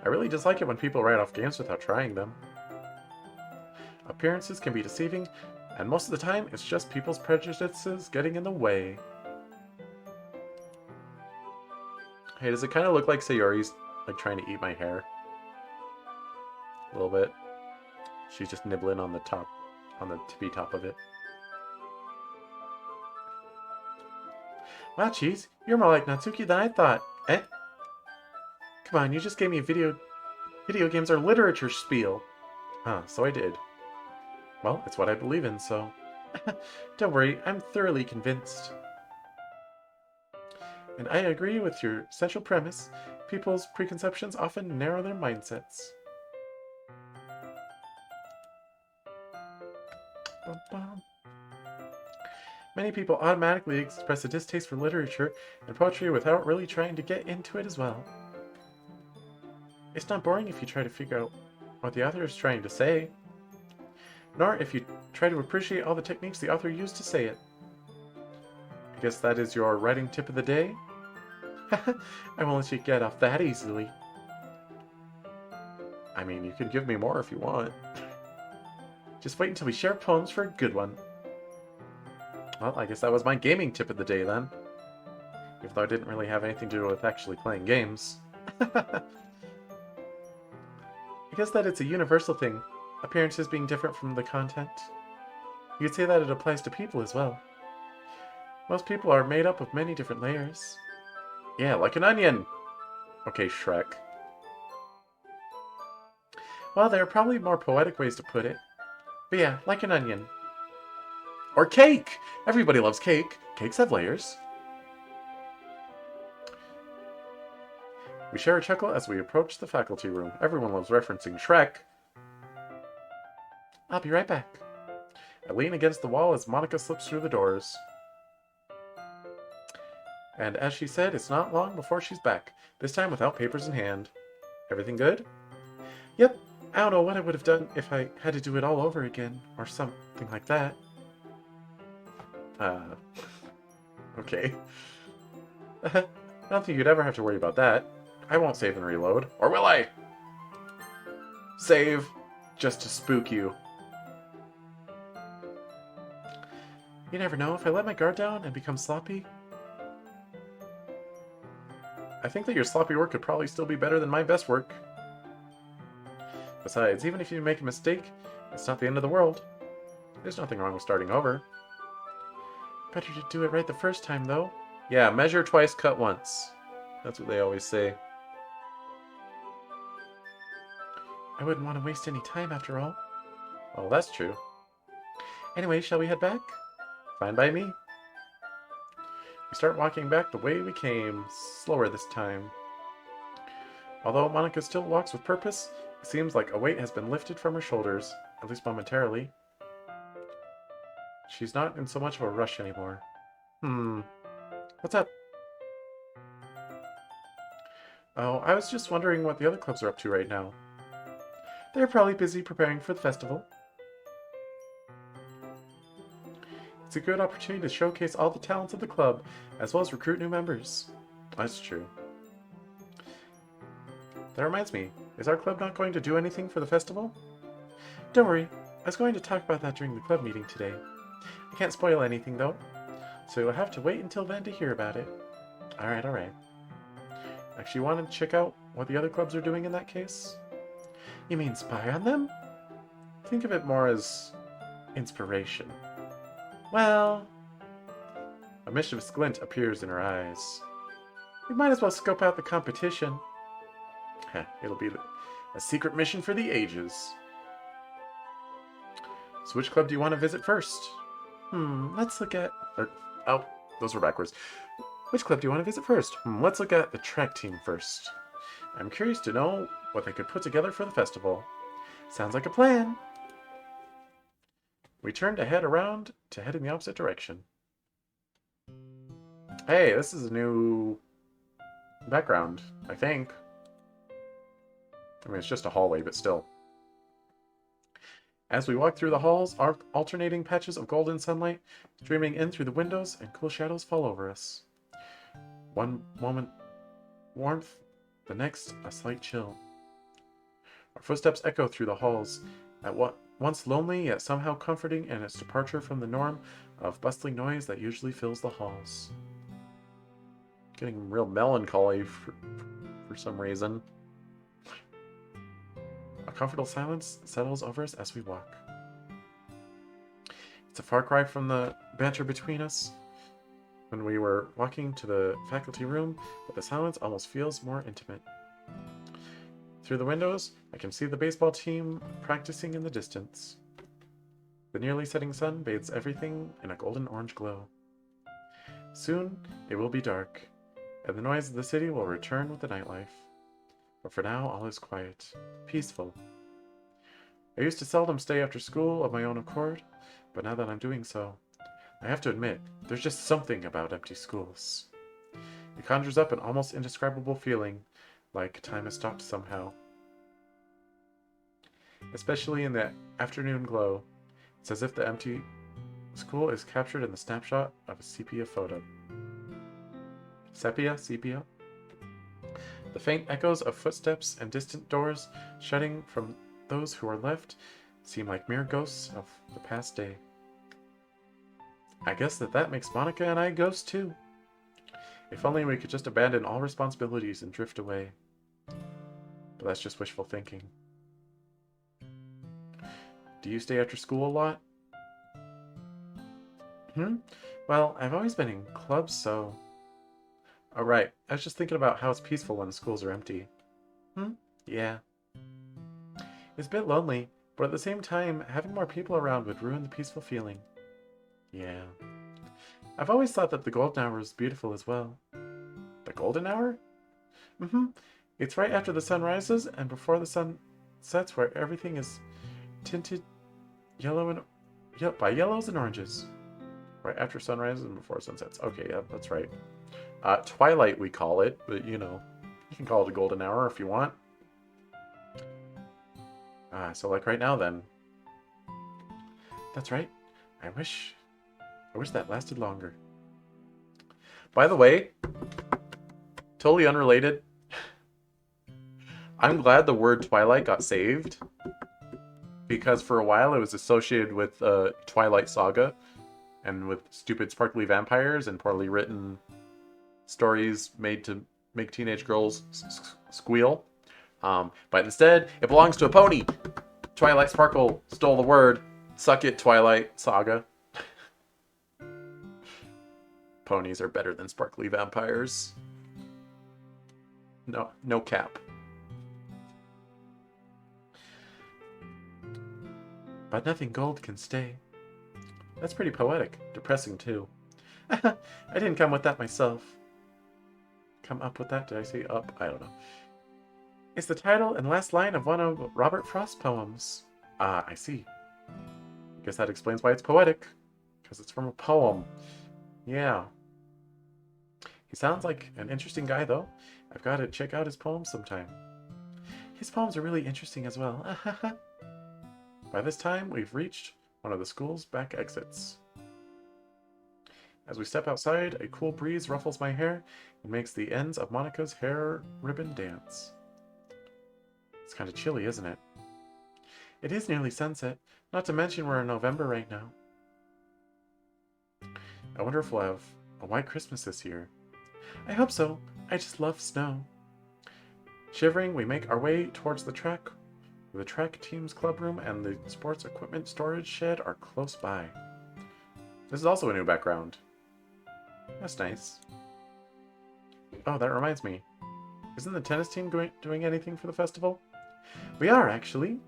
I really dislike it when people write off games without trying them. Appearances can be deceiving, and most of the time it's just people's prejudices getting in the way. Hey, does it kind of look like Sayori's like trying to eat my hair? A little bit. She's just nibbling on the top, on the tippy top of it. Wow, Cheese, you're more like Natsuki than I thought. Eh? Come on, you just gave me a video games are literature spiel. Ah, so I did. Well, it's what I believe in, so... Don't worry, I'm thoroughly convinced. And I agree with your central premise. People's preconceptions often narrow their mindsets. Bum, bum. Many people automatically express a distaste for literature and poetry without really trying to get into it as well. It's not boring if you try to figure out what the author is trying to say, nor if you try to appreciate all the techniques the author used to say it. I guess that is your writing tip of the day? I won't let you get off that easily. I mean, you can give me more if you want. Just wait until we share poems for a good one. Well, I guess that was my gaming tip of the day then. Even though I didn't really have anything to do with actually playing games. I guess that it's a universal thing, appearances being different from the content. You could say that it applies to people as well. Most people are made up of many different layers. Yeah, like an onion! Okay, Shrek. Well, there are probably more poetic ways to put it. But yeah, like an onion. Or cake! Everybody loves cake. Cakes have layers. We share a chuckle as we approach the faculty room. Everyone loves referencing Shrek. I'll be right back. I lean against the wall as Monika slips through the doors. And as she said, it's not long before she's back, this time without papers in hand. Everything good? Yep. I don't know what I would have done if I had to do it all over again, or something like that. Okay. I don't think you'd ever have to worry about that. I won't save and reload. Or will I? Save, just to spook you. You never know, if I let my guard down and become sloppy... I think that your sloppy work could probably still be better than my best work. Besides, even if you make a mistake, it's not the end of the world. There's nothing wrong with starting over. Better to do it right the first time, though. Yeah, measure twice, cut once. That's what they always say. I wouldn't want to waste any time, after all. Oh, that's true. Anyway, shall we head back? Fine by me. We start walking back the way we came, slower this time. Although Monika still walks with purpose, it seems like a weight has been lifted from her shoulders, at least momentarily. She's not in so much of a rush anymore. What's up? Oh, I was just wondering what the other clubs are up to right now. They're probably busy preparing for the festival. It's a good opportunity to showcase all the talents of the club, as well as recruit new members. That's true. That reminds me, is our club not going to do anything for the festival? Don't worry, I was going to talk about that during the club meeting today. I can't spoil anything though, so you'll have to wait until then to hear about it. Alright. Actually want to check out what the other clubs are doing in that case? You mean spy on them? Think of it more as inspiration. Well, a mischievous glint appears in her eyes. We might as well scope out the competition. It'll be a secret mission for the ages. So which club do you want to visit first? Let's look at... oh, those were backwards. Which club do you want to visit first? Let's look at the track team first. I'm curious to know what they could put together for the festival. Sounds like a plan. We turned to head around to head in the opposite direction. Hey, this is a new background, I think. I mean, it's just a hallway, but still. As we walk through the halls, alternating patches of golden sunlight streaming in through the windows and cool shadows fall over us. One moment, warmth, the next, a slight chill. Our footsteps echo through the halls at what once lonely, yet somehow comforting in its departure from the norm of bustling noise that usually fills the halls. Getting real melancholy for some reason. A comfortable silence settles over us as we walk. It's a far cry from the banter between us when we were walking to the faculty room, but the silence almost feels more intimate. Through the windows, I can see the baseball team practicing in the distance. The nearly setting sun bathes everything in a golden-orange glow. Soon, it will be dark, and the noise of the city will return with the nightlife. But for now, all is quiet, peaceful. I used to seldom stay after school of my own accord, but now that I'm doing so, I have to admit, there's just something about empty schools. It conjures up an almost indescribable feeling, like time has stopped somehow. Especially in the afternoon glow, it's as if the empty school is captured in the snapshot of a sepia photo. Sepia? The faint echoes of footsteps and distant doors shutting from those who are left seem like mere ghosts of the past day. I guess that makes Monika and I ghosts too. If only we could just abandon all responsibilities and drift away. But that's just wishful thinking. Do you stay after school a lot? Well, I've always been in clubs, so... Oh, right. I was just thinking about how it's peaceful when the schools are empty. Yeah. It's a bit lonely, but at the same time, having more people around would ruin the peaceful feeling. Yeah. I've always thought that the golden hour is beautiful as well. The golden hour? It's right after the sun rises and before the sun sets, where everything is tinted by yellows and oranges. Right after sunrise and before sunsets. Okay, yeah, that's right. Twilight, we call it, but you can call it a golden hour if you want. So like right now then. That's right. I wish that lasted longer. By the way, totally unrelated. I'm glad the word Twilight got saved, because for a while it was associated with Twilight Saga and with stupid sparkly vampires and poorly written stories made to make teenage girls squeal. But instead, it belongs to a pony. Twilight Sparkle stole the word. Suck it, Twilight Saga. Ponies are better than sparkly vampires. No cap. But nothing gold can stay. That's pretty poetic. Depressing, too. I didn't come with that myself. Come up with that? Did I say up? I don't know. It's the title and last line of one of Robert Frost's poems. Ah, I see. Guess that explains why it's poetic. Because it's from a poem. Yeah. He sounds like an interesting guy, though. I've got to check out his poems sometime. His poems are really interesting as well. By this time, we've reached one of the school's back exits. As we step outside, a cool breeze ruffles my hair and makes the ends of Monika's hair ribbon dance. It's kind of chilly, isn't it? It is nearly sunset, not to mention we're in November right now. I wonder if we'll have a white Christmas this year. I hope so. I just love snow. Shivering, we make our way towards the track. The track team's club room and the sports equipment storage shed are close by. This is also a new background. That's nice. Oh, that reminds me. Isn't the tennis team doing anything for the festival? We are, actually.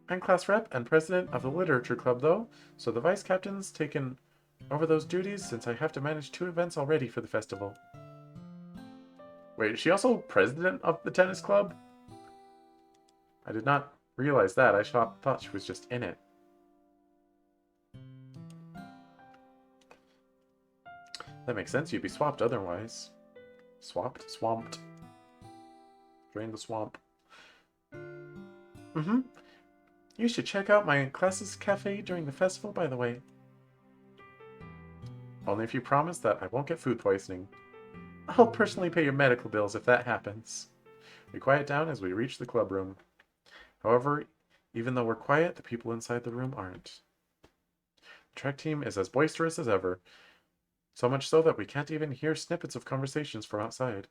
I'm class rep and president of the literature club, though, so the vice captain's taken over those duties since I have to manage 2 events already for the festival. Wait, is she also president of the tennis club? I did not realize that. I thought she was just in it. That makes sense. You'd be swapped otherwise. Swapped? Swamped. Drain the swamp. You should check out my class's cafe during the festival, by the way. Only if you promise that I won't get food poisoning. I'll personally pay your medical bills if that happens. We quiet down as we reach the club room. However, even though we're quiet, the people inside the room aren't. The track team is as boisterous as ever. So much so that we can't even hear snippets of conversations from outside.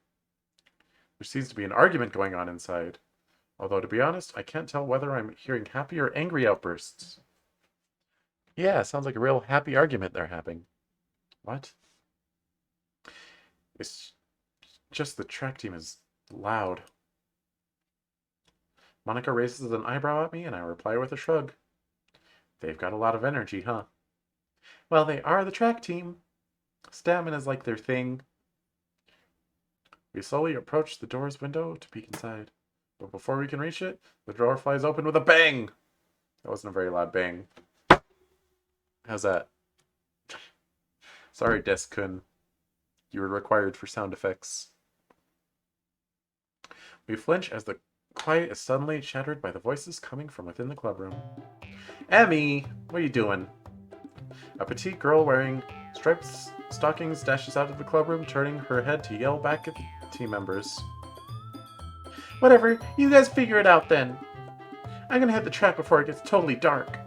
There seems to be an argument going on inside. Although, to be honest, I can't tell whether I'm hearing happy or angry outbursts. Yeah, sounds like a real happy argument they're having. What? It's just the track team is loud. Monika raises an eyebrow at me, and I reply with a shrug. They've got a lot of energy, huh? Well, they are the track team. Stamina's like their thing. We slowly approach the door's window to peek inside. But before we can reach it, the door flies open with a bang! That wasn't a very loud bang. How's that? Sorry, Desk-kun. You were required for sound effects. We flinch as the quiet is suddenly shattered by the voices coming from within the clubroom. Emmy! What are you doing? A petite girl wearing striped stockings dashes out of the clubroom, turning her head to yell back at the team members. Whatever, you guys figure it out then. I'm gonna hit the track before it gets totally dark.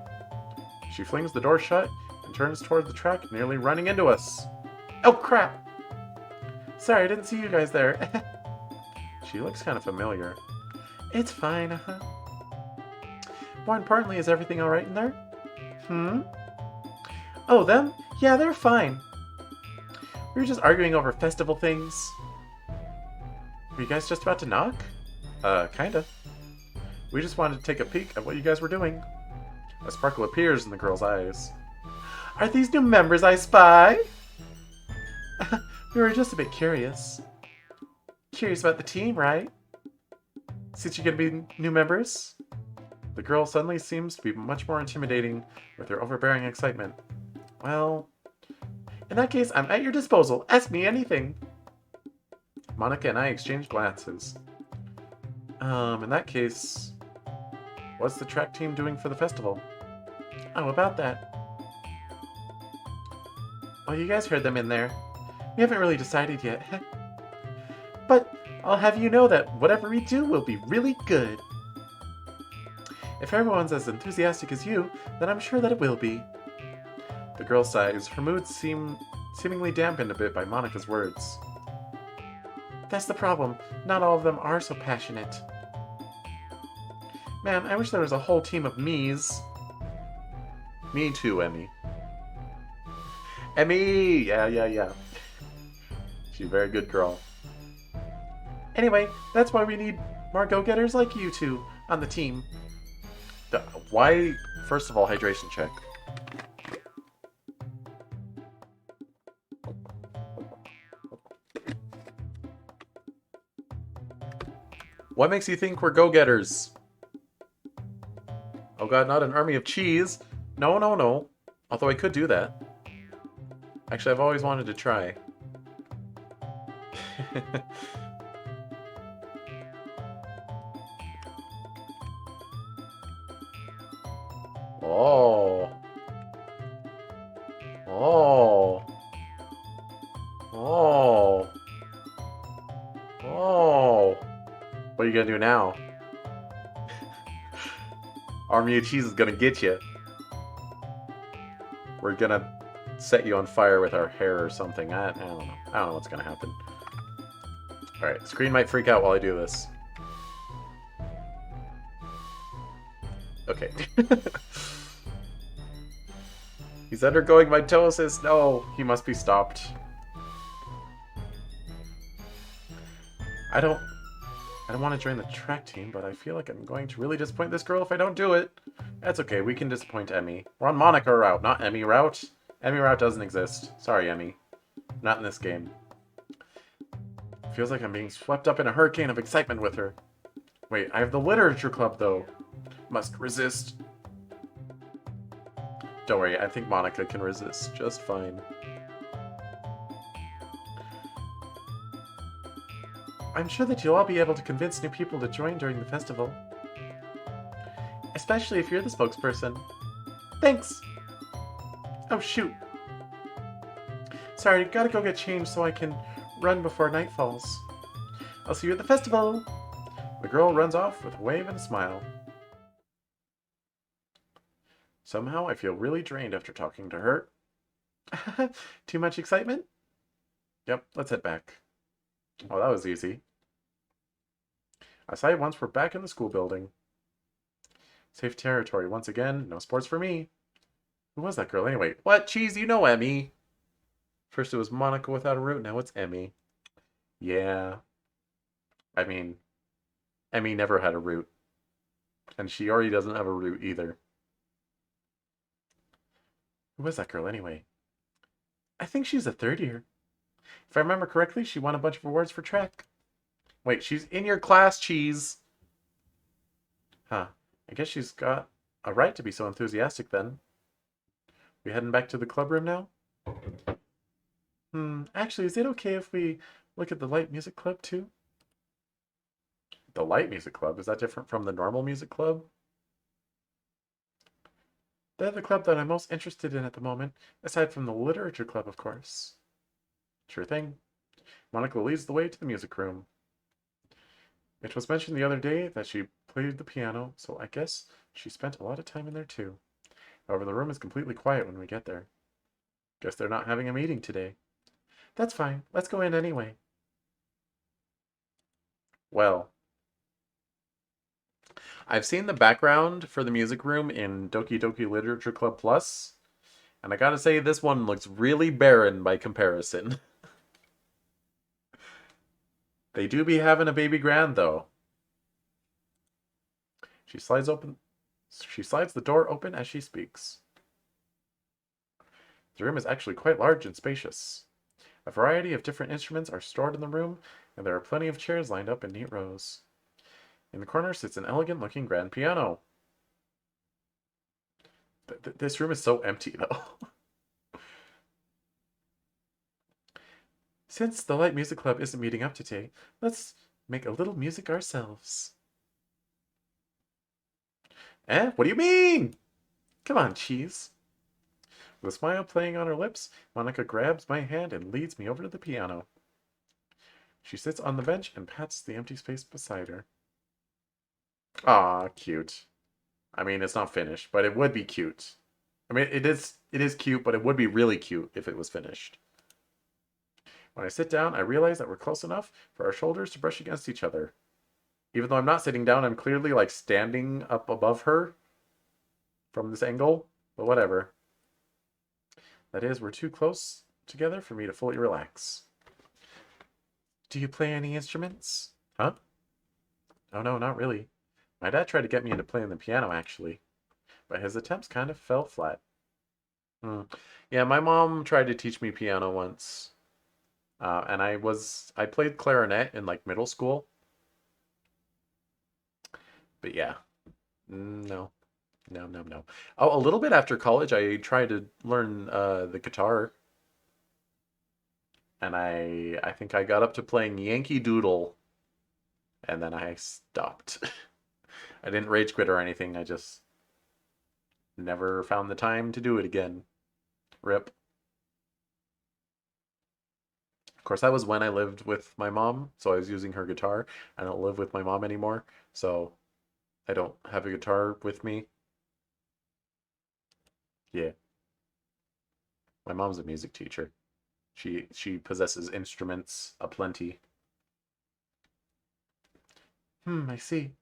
She flings the door shut and turns toward the track, nearly running into us. Oh crap! Sorry, I didn't see you guys there. She looks kind of familiar. It's fine, More importantly, is everything alright in there? Oh, them? Yeah, they're fine. We were just arguing over festival things. Were you guys just about to knock? Kinda. We just wanted to take a peek at what you guys were doing. A sparkle appears in the girl's eyes. Are these new members I spy? We were just a bit curious. Curious about the team, right? Since you're gonna be new members? The girl suddenly seems to be much more intimidating with her overbearing excitement. Well, in that case, I'm at your disposal. Ask me anything. Monika and I exchange glances. In that case, what's the track team doing for the festival? Oh, about that. Oh, you guys heard them in there. We haven't really decided yet. But I'll have you know that whatever we do will be really good. If everyone's as enthusiastic as you, then I'm sure that it will be. The girl sighs, her mood seemingly dampened a bit by Monika's words. That's the problem. Not all of them are so passionate. Man, I wish there was a whole team of me's. Me too, Emmy. Emmy! Yeah. She's a very good girl. Anyway, that's why we need more go-getters like you two on the team. Why? First of all, hydration check. What makes you think we're go-getters? Oh god, not an army of cheese. No. Although I could do that. Actually, I've always wanted to try. Oh. What are you gonna do now? Army of Cheese is gonna get you. We're gonna set you on fire with our hair or something. I don't know. I don't know what's gonna happen. Alright, screen might freak out while I do this. Okay. He's undergoing mitosis. No, he must be stopped. I don't want to join the track team, but I feel like I'm going to really disappoint this girl if I don't do it. That's okay, we can disappoint Emmy. We're on Monika route, not Emmy route. Emmy route doesn't exist. Sorry, Emmy. Not in this game. Feels like I'm being swept up in a hurricane of excitement with her. Wait, I have the literature club, though. Must resist. Don't worry, I think Monika can resist just fine. I'm sure that you'll all be able to convince new people to join during the festival. Especially if you're the spokesperson. Thanks! Oh, shoot. Sorry, gotta go get changed so I can run before night falls. I'll see you at the festival! The girl runs off with a wave and a smile. Somehow I feel really drained after talking to her. Too much excitement? Yep, let's head back. Oh, that was easy. I sighed once we're back in the school building. Safe territory once again. No sports for me. Who was that girl anyway? What? Cheese, you know Emmy. First it was Monika without a root, now it's Emmy. Yeah. I mean, Emmy never had a root. And Shiori doesn't have a root either. Who was that girl anyway? I think she's a third year. If I remember correctly, she won a bunch of awards for track. Wait, she's in your class, Cheese. Huh. I guess she's got a right to be so enthusiastic then. We heading back to the club room now? Actually, is it okay if we look at the light music club too? The light music club? Is that different from the normal music club? They're the club that I'm most interested in at the moment, aside from the literature club, of course. Sure thing. Monika leads the way to the music room. It was mentioned the other day that she played the piano, so I guess she spent a lot of time in there too. However, the room is completely quiet when we get there. Guess they're not having a meeting today. That's fine. Let's go in anyway. Well, I've seen the background for the music room in Doki Doki Literature Club Plus, and I gotta say this one looks really barren by comparison. They do be having a baby grand though. She slides the door open as she speaks. The room is actually quite large and spacious. A variety of different instruments are stored in the room, and there are plenty of chairs lined up in neat rows. In the corner sits an elegant-looking grand piano. This room is so empty, though. Since the Light Music Club isn't meeting up today, let's make a little music ourselves. Eh? What do you mean? Come on, Cheese. With a smile playing on her lips, Monika grabs my hand and leads me over to the piano. She sits on the bench and pats the empty space beside her. Ah, cute. I mean, it's not finished, but it would be cute. I mean, it is cute, but it would be really cute if it was finished. When I sit down, I realize that we're close enough for our shoulders to brush against each other. Even though I'm not sitting down, I'm clearly like standing up above her from this angle, but whatever. That is, we're too close together for me to fully relax. Do you play any instruments? Huh? Oh no, not really. My dad tried to get me into playing the piano, actually, but his attempts kind of fell flat. Yeah, my mom tried to teach me piano once, and I played clarinet in like middle school, but yeah, no, no, no, no. Oh, a little bit after college, I tried to learn the guitar, and I think I got up to playing Yankee Doodle, and then I stopped. I didn't rage quit or anything. I just never found the time to do it again. Rip. Of course, that was when I lived with my mom, so I was using her guitar. I don't live with my mom anymore, so I don't have a guitar with me. Yeah, my mom's a music teacher. She possesses instruments aplenty. I see.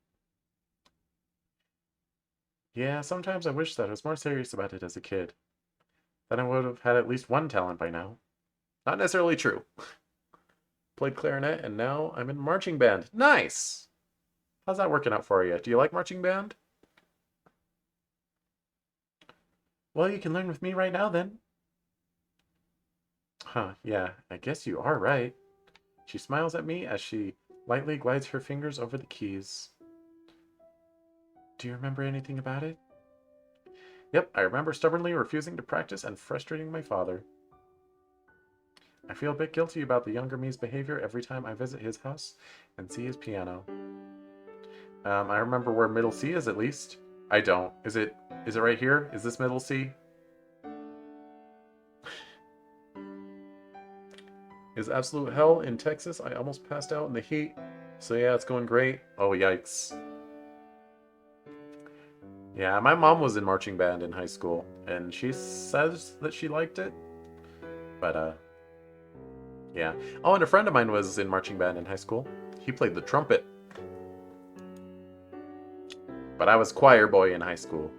Yeah, sometimes I wish that I was more serious about it as a kid. Then I would have had at least one talent by now. Not necessarily true. Played clarinet, and now I'm in marching band. Nice! How's that working out for you? Do you like marching band? Well, you can learn with me right now, then. Huh, yeah, I guess you are right. She smiles at me as she lightly glides her fingers over the keys. Do you remember anything about it? Yep, I remember stubbornly refusing to practice and frustrating my father. I feel a bit guilty about the younger me's behavior every time I visit his house and see his piano. I remember where middle C is at least. I don't. Is it right here? Is this middle C? Is absolute hell in Texas. I almost passed out in the heat. So yeah, it's going great. Oh, yikes. Yeah, my mom was in marching band in high school, and she says that she liked it. But, yeah. Oh, and a friend of mine was in marching band in high school. He played the trumpet. But I was choir boy in high school.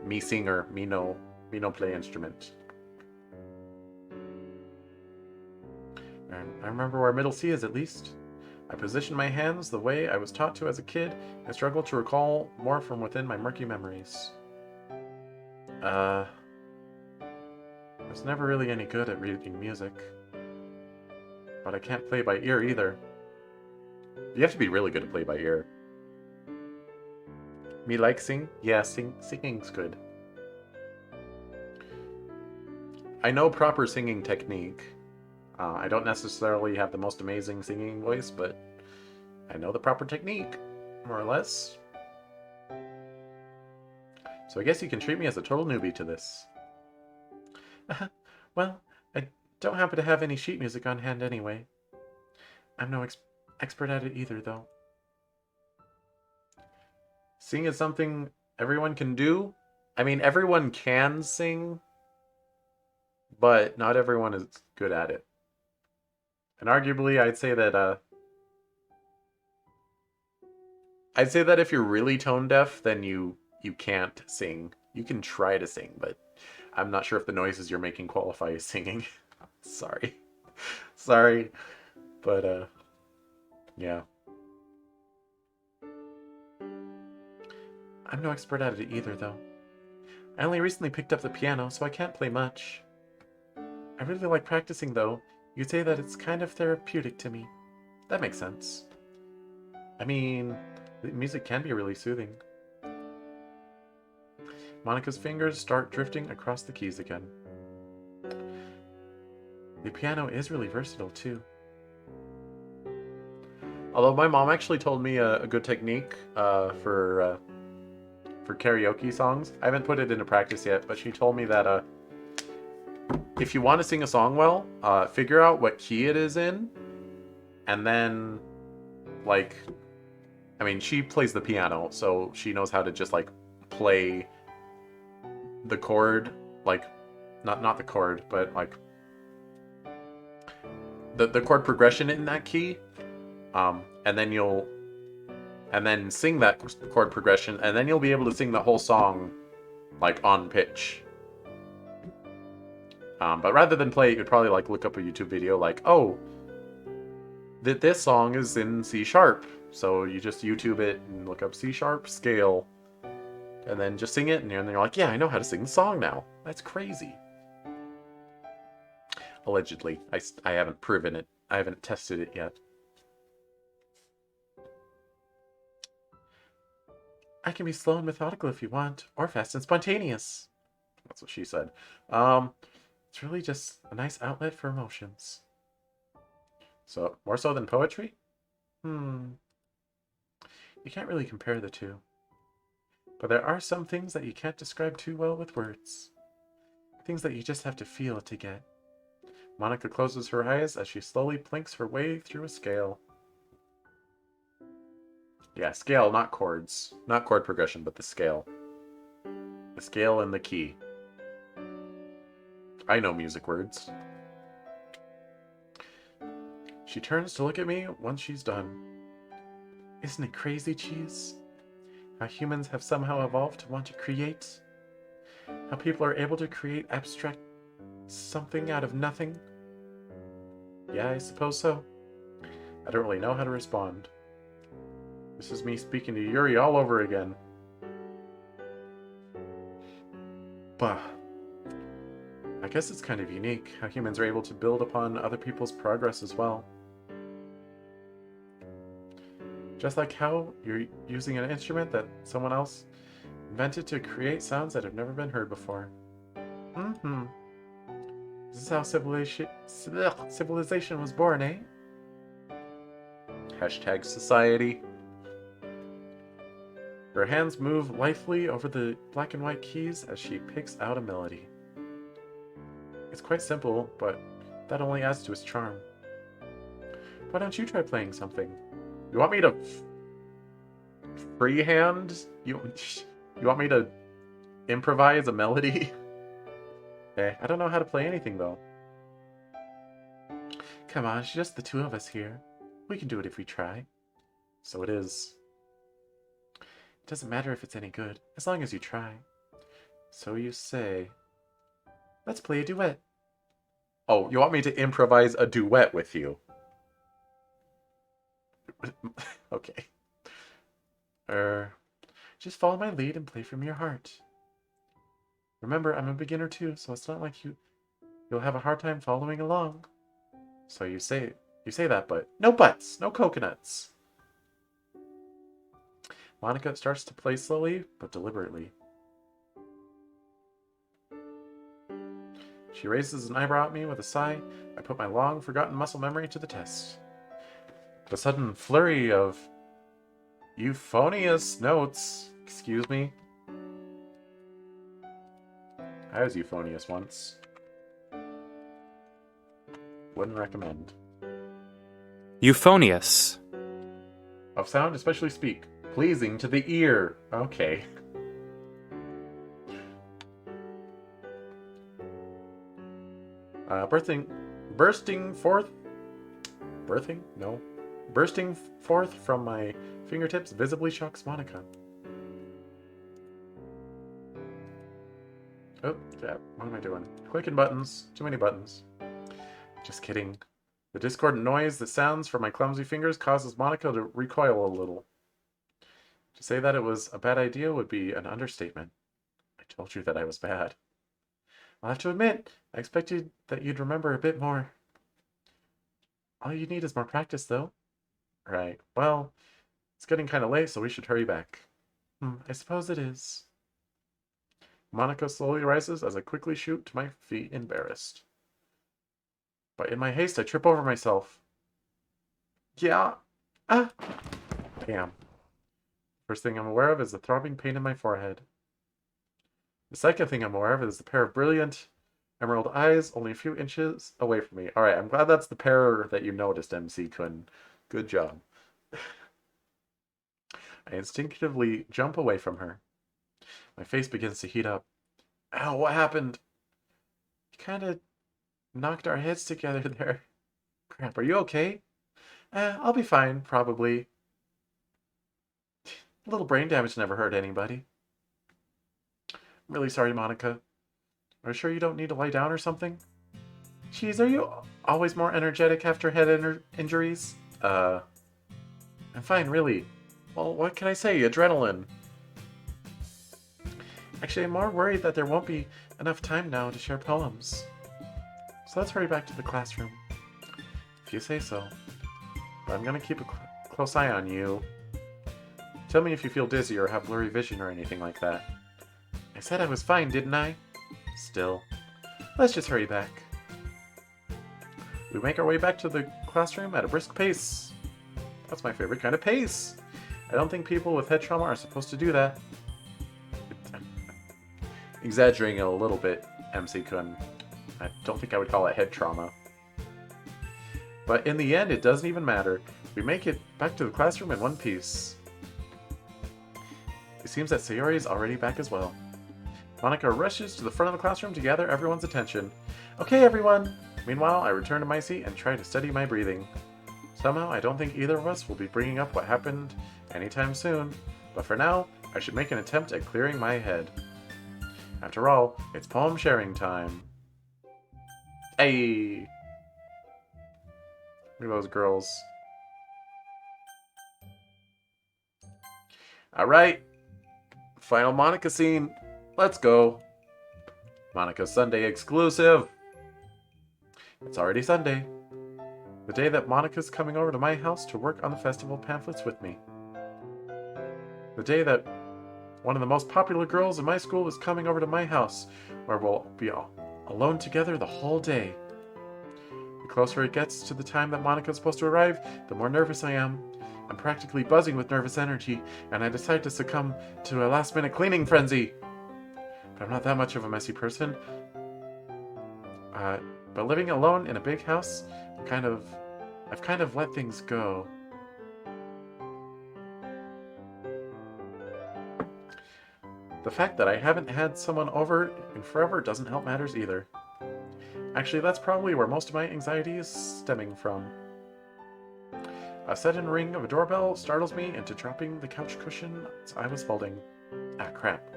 Me singer, me no play instrument. I remember where middle C is at least. I position my hands the way I was taught to as a kid and struggle to recall more from within my murky memories. I was never really any good at reading music. But I can't play by ear either. You have to be really good at play by ear. Me like sing? Yeah, singing's good. I know proper singing technique. I don't necessarily have the most amazing singing voice, but I know the proper technique, more or less. So I guess you can treat me as a total newbie to this. Well, I don't happen to have any sheet music on hand anyway. I'm no expert at it either, though. Sing is something everyone can do. I mean, everyone can sing, but not everyone is good at it. And arguably, I'd say that if you're really tone deaf, then you can't sing. You can try to sing, but I'm not sure if the noises you're making qualify as singing. Sorry. Sorry. But yeah. I'm no expert at it either, though. I only recently picked up the piano, so I can't play much. I really like practicing, though. You'd say that it's kind of therapeutic to me. That makes sense. I mean, the music can be really soothing. Monika's fingers start drifting across the keys again. The piano is really versatile, too. Although my mom actually told me a good technique for karaoke songs. I haven't put it into practice yet, but she told me that if you want to sing a song well, figure out what key it is in, and then, like, I mean, she plays the piano, so she knows how to just, like, play the chord, like, not the chord, but, like, the chord progression in that key, and then sing that chord progression, and then you'll be able to sing the whole song, like, on pitch. But rather than play it, you'd probably, like, look up a YouTube video, like, oh, this song is in C sharp. So you just YouTube it and look up C sharp scale, and then just sing it, and you're like, yeah, I know how to sing the song now. That's crazy. Allegedly. I haven't proven it. I haven't tested it yet. I can be slow and methodical if you want, or fast and spontaneous. That's what she said. It's really just a nice outlet for emotions. So, more so than poetry? You can't really compare the two. But there are some things that you can't describe too well with words. Things that you just have to feel to get. Monika closes her eyes as she slowly plinks her way through a scale. Yeah, scale, not chords. Not chord progression, but the scale. The scale and the key. I know music words. She turns to look at me once she's done. Isn't it crazy, Cheese? How humans have somehow evolved to want to create? How people are able to create abstract something out of nothing? Yeah, I suppose so. I don't really know how to respond. This is me speaking to Yuri all over again. Bah. I guess it's kind of unique how humans are able to build upon other people's progress as well. Just like how you're using an instrument that someone else invented to create sounds that have never been heard before. This is how civilization was born, eh? Hashtag society. Her hands move lithely over the black and white keys as she picks out a melody. It's quite simple, but that only adds to its charm. Why don't you try playing something? You want me to freehand? You want me to improvise a melody? I don't know how to play anything, though. Come on, it's just the two of us here. We can do it if we try. So it is. It doesn't matter if it's any good, as long as you try. So you say. Let's play a duet. Oh, you want me to improvise a duet with you? Okay. Just follow my lead and play from your heart. Remember, I'm a beginner too, so it's not like you'll have a hard time following along. So you say that, but no butts, no coconuts. Monika starts to play slowly but deliberately. She raises an eyebrow at me with a sigh. I put my long forgotten muscle memory to the test. The sudden flurry of euphonious notes. Excuse me. I was euphonious once. Wouldn't recommend. Euphonious. Of sound, especially speak. Pleasing to the ear. Okay. Bursting forth from my fingertips visibly shocks Monika. Oh, yeah, what am I doing? Clicking buttons. Too many buttons. Just kidding. The discordant noise that sounds from my clumsy fingers causes Monika to recoil a little. To say that it was a bad idea would be an understatement. I told you that I was bad. I'll have to admit, I expected that you'd remember a bit more. All you need is more practice, though. Right. Well, it's getting kind of late, so we should hurry back. I suppose it is. Monika slowly rises as I quickly shoot to my feet, embarrassed. But in my haste, I trip over myself. Yeah. Ah! Damn. First thing I'm aware of is the throbbing pain in my forehead. The second thing I'm aware of is the pair of brilliant emerald eyes only a few inches away from me. Alright, I'm glad that's the pair that you noticed, MC Kun. Good job. I instinctively jump away from her. My face begins to heat up. Ow, what happened? You kind of knocked our heads together there. Crap, are you okay? I'll be fine, probably. A little brain damage never hurt anybody. I'm really sorry, Monika. Are you sure you don't need to lie down or something? Jeez, are you always more energetic after head injuries? I'm fine, really. Well, what can I say? Adrenaline. Actually, I'm more worried that there won't be enough time now to share poems. So let's hurry back to the classroom. If you say so. But I'm gonna keep a close eye on you. Tell me if you feel dizzy or have blurry vision or anything like that. I said I was fine, didn't I? Still. Let's just hurry back. We make our way back to the classroom at a brisk pace. That's my favorite kind of pace. I don't think people with head trauma are supposed to do that. Exaggerating it a little bit, MC Kun. I don't think I would call it head trauma. But in the end, it doesn't even matter. We make it back to the classroom in one piece. It seems that Sayori is already back as well. Monika rushes to the front of the classroom to gather everyone's attention. Okay, everyone! Meanwhile, I return to my seat and try to steady my breathing. Somehow, I don't think either of us will be bringing up what happened anytime soon, but for now, I should make an attempt at clearing my head. After all, it's poem sharing time. Hey! Look at those girls. Alright. Final Monika scene. Let's go. Monika Sunday exclusive. It's already Sunday. The day that Monika's coming over to my house to work on the festival pamphlets with me. The day that one of the most popular girls in my school is coming over to my house, where we'll be all alone together the whole day. The closer it gets to the time that Monika's supposed to arrive, the more nervous I am. I'm practically buzzing with nervous energy, and I decide to succumb to a last-minute cleaning frenzy. But I'm not that much of a messy person. But living alone in a big house, I've kind of let things go. The fact that I haven't had someone over in forever doesn't help matters either. Actually, that's probably where most of my anxiety is stemming from. A sudden ring of a doorbell startles me into dropping the couch cushion I was folding. Ah, crap.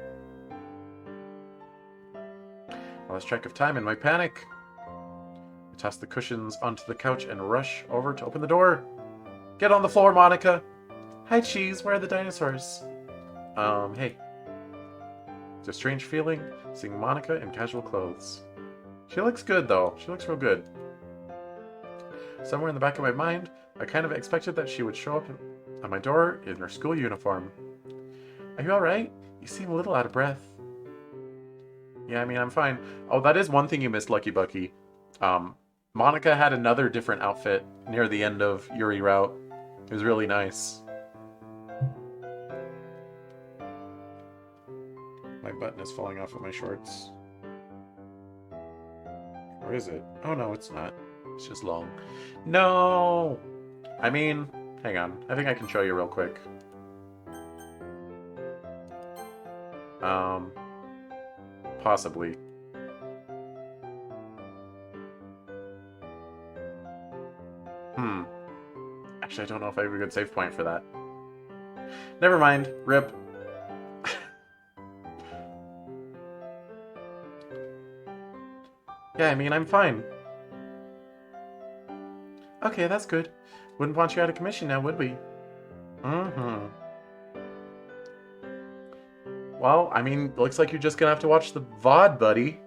I lost track of time in my panic. I toss the cushions onto the couch and rush over to open the door. Get on the floor, Monika. Hi, Cheese. Where are the dinosaurs? Hey. It's a strange feeling seeing Monika in casual clothes. She looks good, though. She looks real good. Somewhere in the back of my mind, I kind of expected that she would show up at my door in her school uniform. Are you alright? You seem a little out of breath. Yeah, I mean, I'm fine. Oh, that is one thing you missed, Lucky Bucky. Monika had another different outfit near the end of Yuri Route. It was really nice. My button is falling off of my shorts. Or is it? Oh no, it's not. It's just long. No! I mean, hang on. I think I can show you real quick. Possibly. Actually, I don't know if I have a good save point for that. Never mind. RIP. Yeah, I mean, I'm fine. Okay, that's good. Wouldn't want you out of commission now, would we? Mm-hmm. Well, I mean, looks like you're just gonna have to watch the VOD, buddy.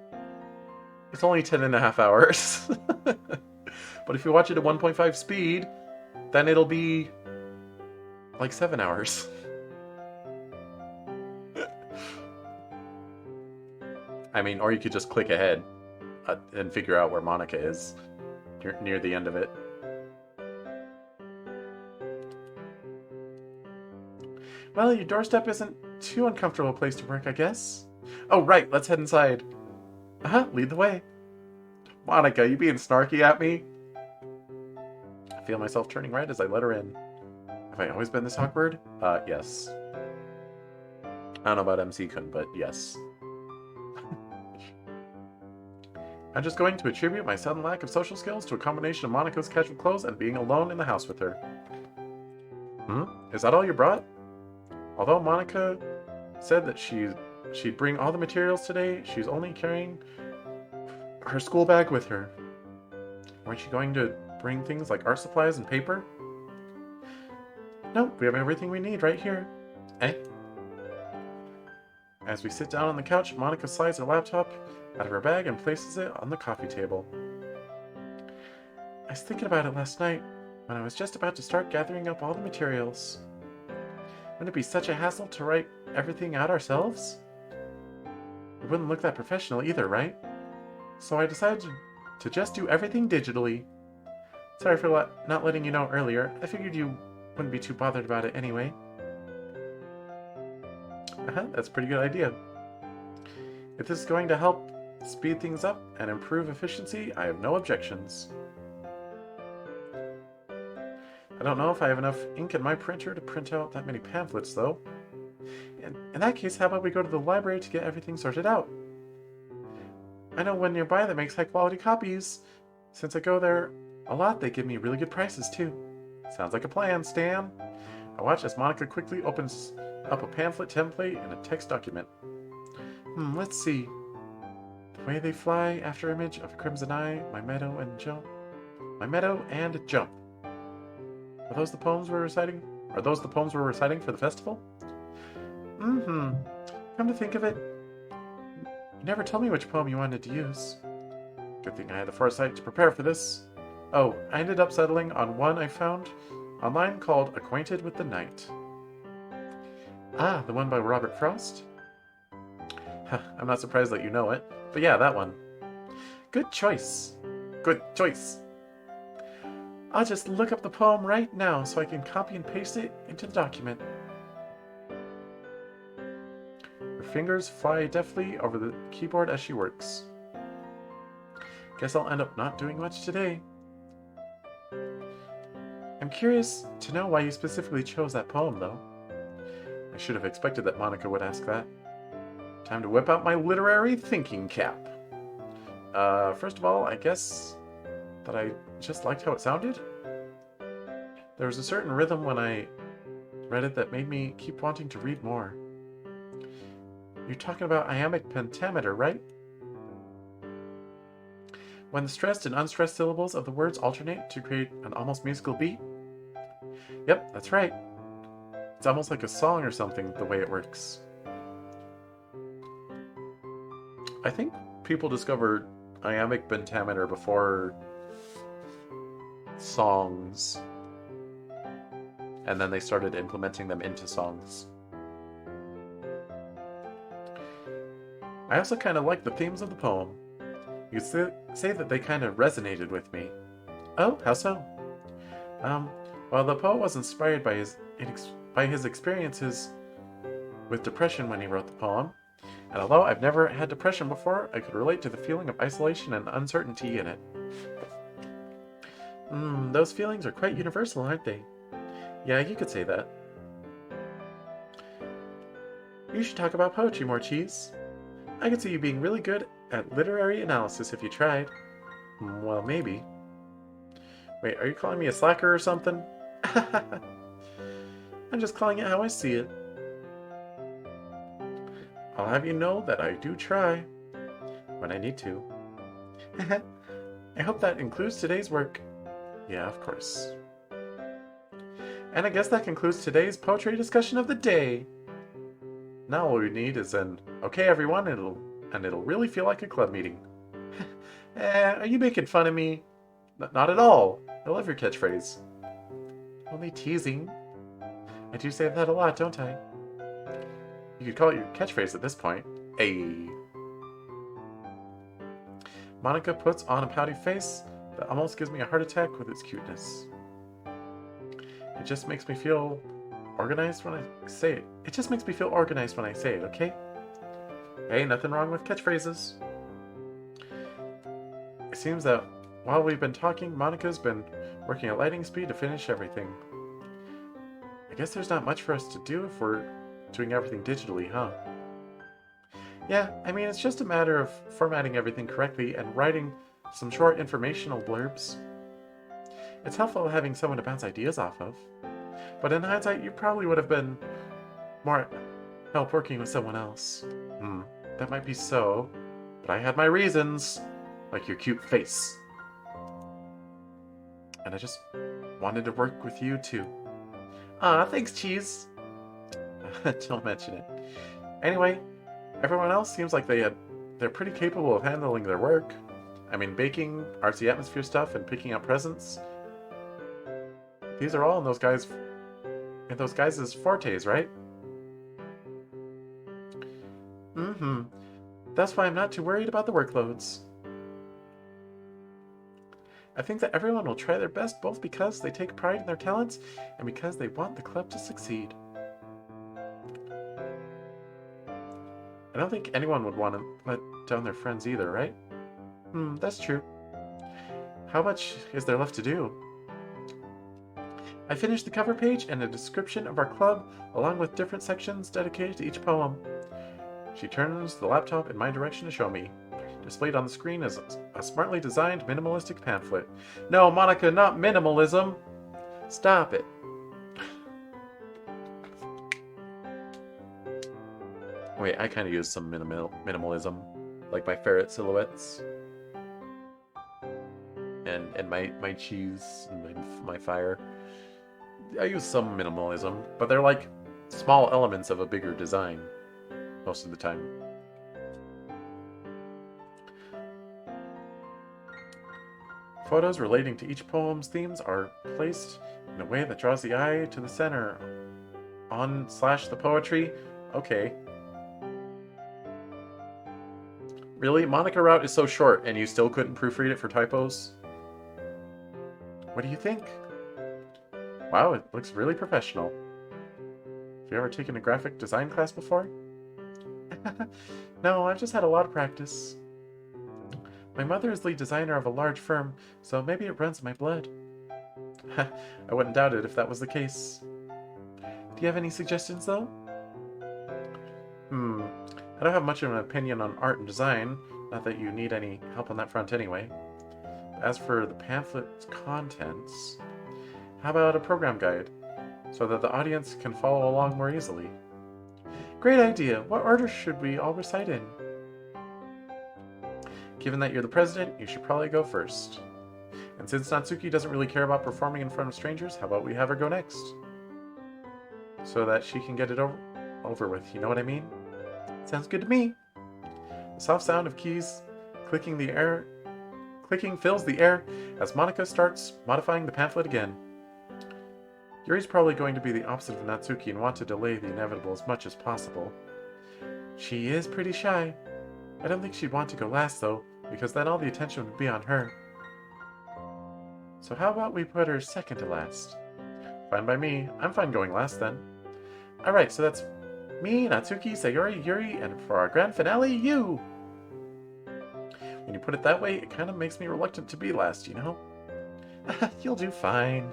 It's only 10.5 hours. But if you watch it at 1.5 speed, then it'll be like 7 hours. I mean, or you could just click ahead and figure out where Monika is near the end of it. Well, your doorstep isn't too uncomfortable a place to work, I guess. Oh, right, let's head inside. Lead the way. Monika, you being snarky at me? I feel myself turning red as I let her in. Have I always been this awkward? Yes. I don't know about MC Kun, but yes. I'm just going to attribute my sudden lack of social skills to a combination of Monika's casual clothes and being alone in the house with her. Is that all you brought? Although Monika said that she'd bring all the materials today, she's only carrying her school bag with her. Weren't you going to bring things like art supplies and paper? Nope, we have everything we need right here. Eh? As we sit down on the couch, Monika slides her laptop out of her bag and places it on the coffee table. I was thinking about it last night when I was just about to start gathering up all the materials. Wouldn't it be such a hassle to write everything out ourselves? It wouldn't look that professional either, right? So I decided to just do everything digitally. Sorry for not letting you know earlier. I figured you wouldn't be too bothered about it anyway. That's a pretty good idea. If this is going to help speed things up and improve efficiency, I have no objections. I don't know if I have enough ink in my printer to print out that many pamphlets, though. In that case, how about we go to the library to get everything sorted out? I know one nearby that makes high-quality copies. Since I go there a lot, they give me really good prices, too. Sounds like a plan, Stan. I watch as Monika quickly opens up a pamphlet template in a text document. Let's see. The way they fly, after image of a crimson eye, my meadow and jump. My meadow and jump. Are those the poems we're reciting? Are those the poems we're reciting for the festival? Come to think of it, you never told me which poem you wanted to use. Good thing I had the foresight to prepare for this. Oh, I ended up settling on one I found online called Acquainted with the Night. The one by Robert Frost? I'm not surprised that you know it, but yeah, that one. Good choice. Good choice. I'll just look up the poem right now so I can copy and paste it into the document. Her fingers fly deftly over the keyboard as she works. Guess I'll end up not doing much today. I'm curious to know why you specifically chose that poem, though. I should have expected that Monika would ask that. Time to whip out my literary thinking cap. First of all, I guess that I just liked how it sounded. There was a certain rhythm when I read it that made me keep wanting to read more. You're talking about iambic pentameter, right? When the stressed and unstressed syllables of the words alternate to create an almost musical beat? Yep, that's right. It's almost like a song or something, the way it works. I think people discovered iambic pentameter before songs, and then they started implementing them into songs. I also kind of like the themes of the poem. You could say that they kind of resonated with me. Oh, how so? Um, well, the poet was inspired by his experiences with depression when he wrote the poem, and although I've never had depression before, I could relate to the feeling of isolation and uncertainty in it. Those feelings are quite universal, aren't they? Yeah, you could say that. You should talk about poetry more, Cheese. I could see you being really good at literary analysis if you tried. Well, maybe. Wait, are you calling me a slacker or something? I'm just calling it how I see it. I'll have you know that I do try. When I need to. I hope that includes today's work. Yeah, of course. And I guess that concludes today's poetry discussion of the day. Now all we need is an okay everyone, and it'll really feel like a club meeting. Are you making fun of me? Not at all. I love your catchphrase. Only teasing. I do say that a lot, don't I? You could call it your catchphrase at this point. Ayy. Monika puts on a pouty face that almost gives me a heart attack with its cuteness. It just makes me feel organized when I say it. It just makes me feel organized when I say it, okay? Hey, nothing wrong with catchphrases. It seems that while we've been talking, Monika's been working at lightning speed to finish everything. I guess there's not much for us to do if we're doing everything digitally, huh? Yeah, I mean, it's just a matter of formatting everything correctly and writing some short informational blurbs. It's helpful having someone to bounce ideas off of. But in hindsight, you probably would have been more help working with someone else. That might be so, but I had my reasons, like your cute face. And I just wanted to work with you too. Ah, thanks, Cheese. Don't mention it. Anyway, everyone else seems like they're pretty capable of handling their work. I mean, baking, artsy atmosphere stuff, and picking up presents. These are all in those guys' fortes, right? That's why I'm not too worried about the workloads. I think that everyone will try their best both because they take pride in their talents and because they want the club to succeed. I don't think anyone would want to let down their friends either, right? That's true. How much is there left to do? I finished the cover page and a description of our club, along with different sections dedicated to each poem. She turns the laptop in my direction to show me. Displayed on the screen is a smartly designed minimalistic pamphlet. No, Monika, not minimalism! Stop it. Wait, I kind of use some minimalism, like my ferret silhouettes, and my cheese, and my fire. I use some minimalism, but they're like small elements of a bigger design most of the time. Photos relating to each poem's themes are placed in a way that draws the eye to the center. On/the poetry? Okay. Really? Monika Route is so short and you still couldn't proofread it for typos? What do you think? Wow, it looks really professional. Have you ever taken a graphic design class before? No, I've just had a lot of practice. My mother is lead designer of a large firm, so maybe it runs in my blood. I wouldn't doubt it if that was the case. Do you have any suggestions, though? I don't have much of an opinion on art and design, not that you need any help on that front anyway. But as for the pamphlet's contents, how about a program guide, so that the audience can follow along more easily? Great idea! What order should we all recite in? Given that you're the president, you should probably go first. And since Natsuki doesn't really care about performing in front of strangers, how about we have her go next? So that she can get it over with, you know what I mean? Sounds good to me. The soft sound of keys clicking fills the air as Monika starts modifying the pamphlet again. Yuri's probably going to be the opposite of Natsuki and want to delay the inevitable as much as possible. She is pretty shy. I don't think she'd want to go last, though, because then all the attention would be on her. So how about we put her second to last? Fine by me. I'm fine going last, then. Alright, so that's me, Natsuki, Sayori, Yuri, and for our grand finale, you! When you put it that way, it kind of makes me reluctant to be last, you know? You'll do fine.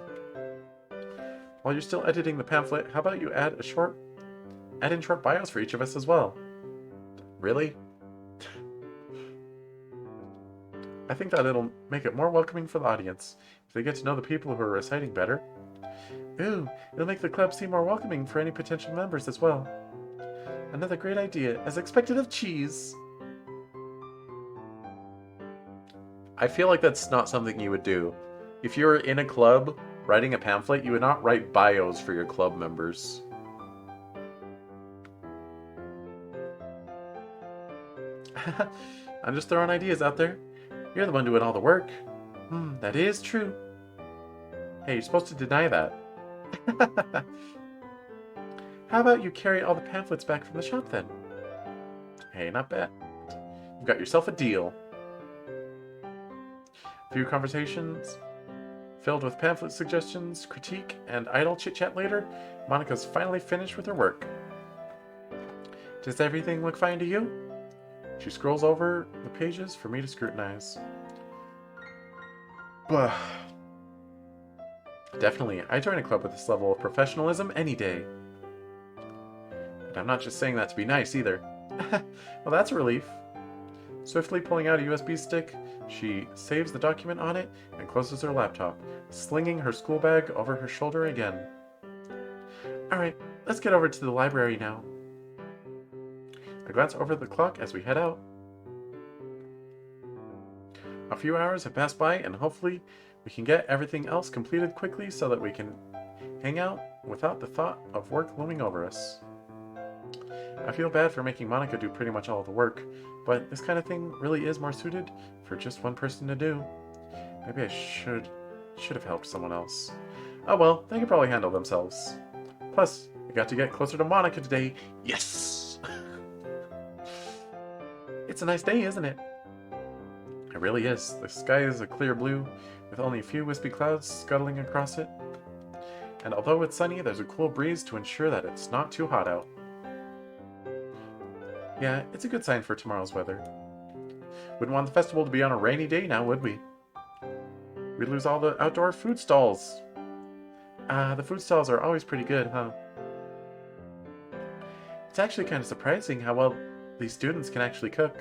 While you're still editing the pamphlet, how about you add in short bios for each of us as well? Really? I think that it'll make it more welcoming for the audience, if they get to know the people who are reciting better. Ooh, it'll make the club seem more welcoming for any potential members as well. Another great idea, as expected of Cheese. I feel like that's not something you would do. If you're in a club writing a pamphlet, you would not write bios for your club members. I'm just throwing ideas out there. You're the one doing all the work. That is true. Hey, you're supposed to deny that. How about you carry all the pamphlets back from the shop then? Hey, not bad. You've got yourself a deal. A few conversations filled with pamphlet suggestions, critique, and idle chit-chat later, Monika's finally finished with her work. Does everything look fine to you? She scrolls over the pages for me to scrutinize. Bah. Definitely, I join a club with this level of professionalism any day. And I'm not just saying that to be nice either. Well, that's a relief. Swiftly pulling out a USB stick, she saves the document on it and closes her laptop, slinging her school bag over her shoulder again. Alright, let's get over to the library now. I glance over the clock as we head out. A few hours have passed by, and hopefully we can get everything else completed quickly so that we can hang out without the thought of work looming over us. I feel bad for making Monika do pretty much all of the work, but this kind of thing really is more suited for just one person to do. Maybe I should have helped someone else. Oh well, they can probably handle themselves. Plus, I got to get closer to Monika today. Yes! It's a nice day, isn't it? It really is. The sky is a clear blue, with only a few wispy clouds scuttling across it. And although it's sunny, there's a cool breeze to ensure that it's not too hot out. Yeah, it's a good sign for tomorrow's weather. Wouldn't want the festival to be on a rainy day now, would we? We'd lose all the outdoor food stalls. The food stalls are always pretty good, huh? It's actually kind of surprising how well these students can actually cook.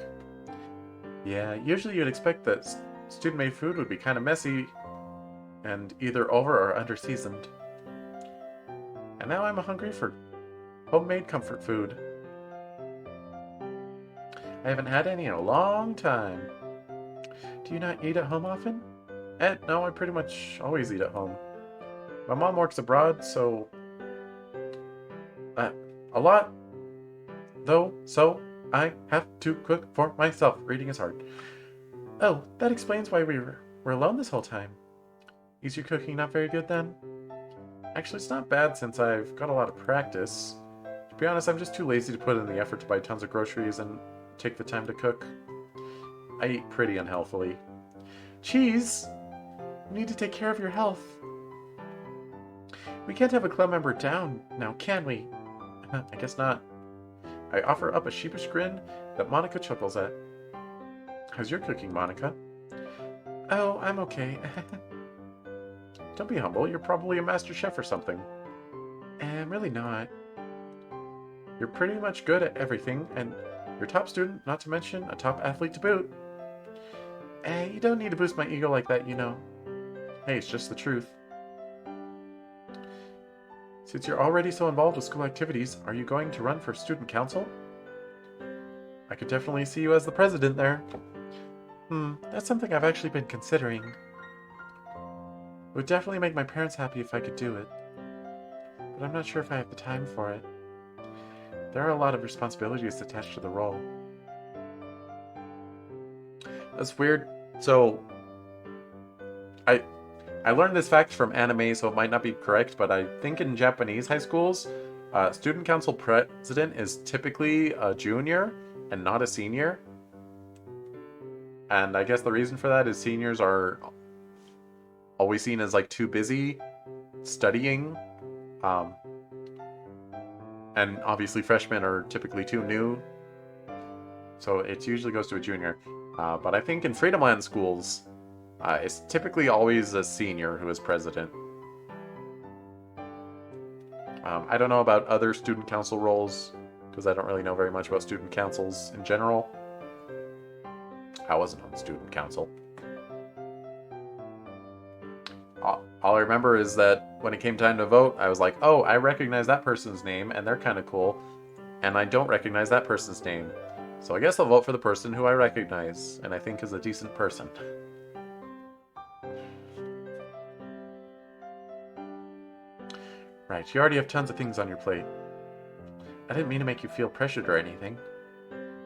Yeah, usually you'd expect that student-made food would be kind of messy and either over or under-seasoned. And now I'm hungry for homemade comfort food. I haven't had any in a long time. Do you not eat at home often? No, I pretty much always eat at home. My mom works abroad, so... a lot, though, so I have to cook for myself. Reading is hard. Oh, that explains why we were alone this whole time. Is your cooking not very good then? Actually, it's not bad since I've got a lot of practice. To be honest, I'm just too lazy to put in the effort to buy tons of groceries and take the time to cook. I eat pretty unhealthily. Cheese! You need to take care of your health. We can't have a club member down now, can we? I guess not. I offer up a sheepish grin that Monika chuckles at. How's your cooking, Monika? Oh, I'm okay. Don't be humble, you're probably a master chef or something. I'm really not. You're pretty much good at everything, and you're a top student, not to mention a top athlete to boot. You don't need to boost my ego like that, you know. Hey, it's just the truth. Since you're already so involved with school activities, are you going to run for student council? I could definitely see you as the president there. That's something I've actually been considering. would definitely make my parents happy if I could do it, but I'm not sure if I have the time for it. There are a lot of responsibilities attached to the role. That's weird. So, I I learned this fact from anime, so it might not be correct, but I think in Japanese high schools, student council president is typically a junior and not a senior. And I guess the reason for that is seniors are always seen as like too busy studying. Um, and obviously freshmen are typically too new. So it usually goes to a junior. But I think in Freedomland schools, it's typically always a senior who is president. I don't know about other student council roles, because I don't really know very much about student councils in general. I wasn't on the student council. All I remember is that when it came time to vote, I was like, oh, I recognize that person's name, and they're kind of cool, and I don't recognize that person's name. So I guess I'll vote for the person who I recognize, and I think is a decent person. Right, you already have tons of things on your plate. I didn't mean to make you feel pressured or anything.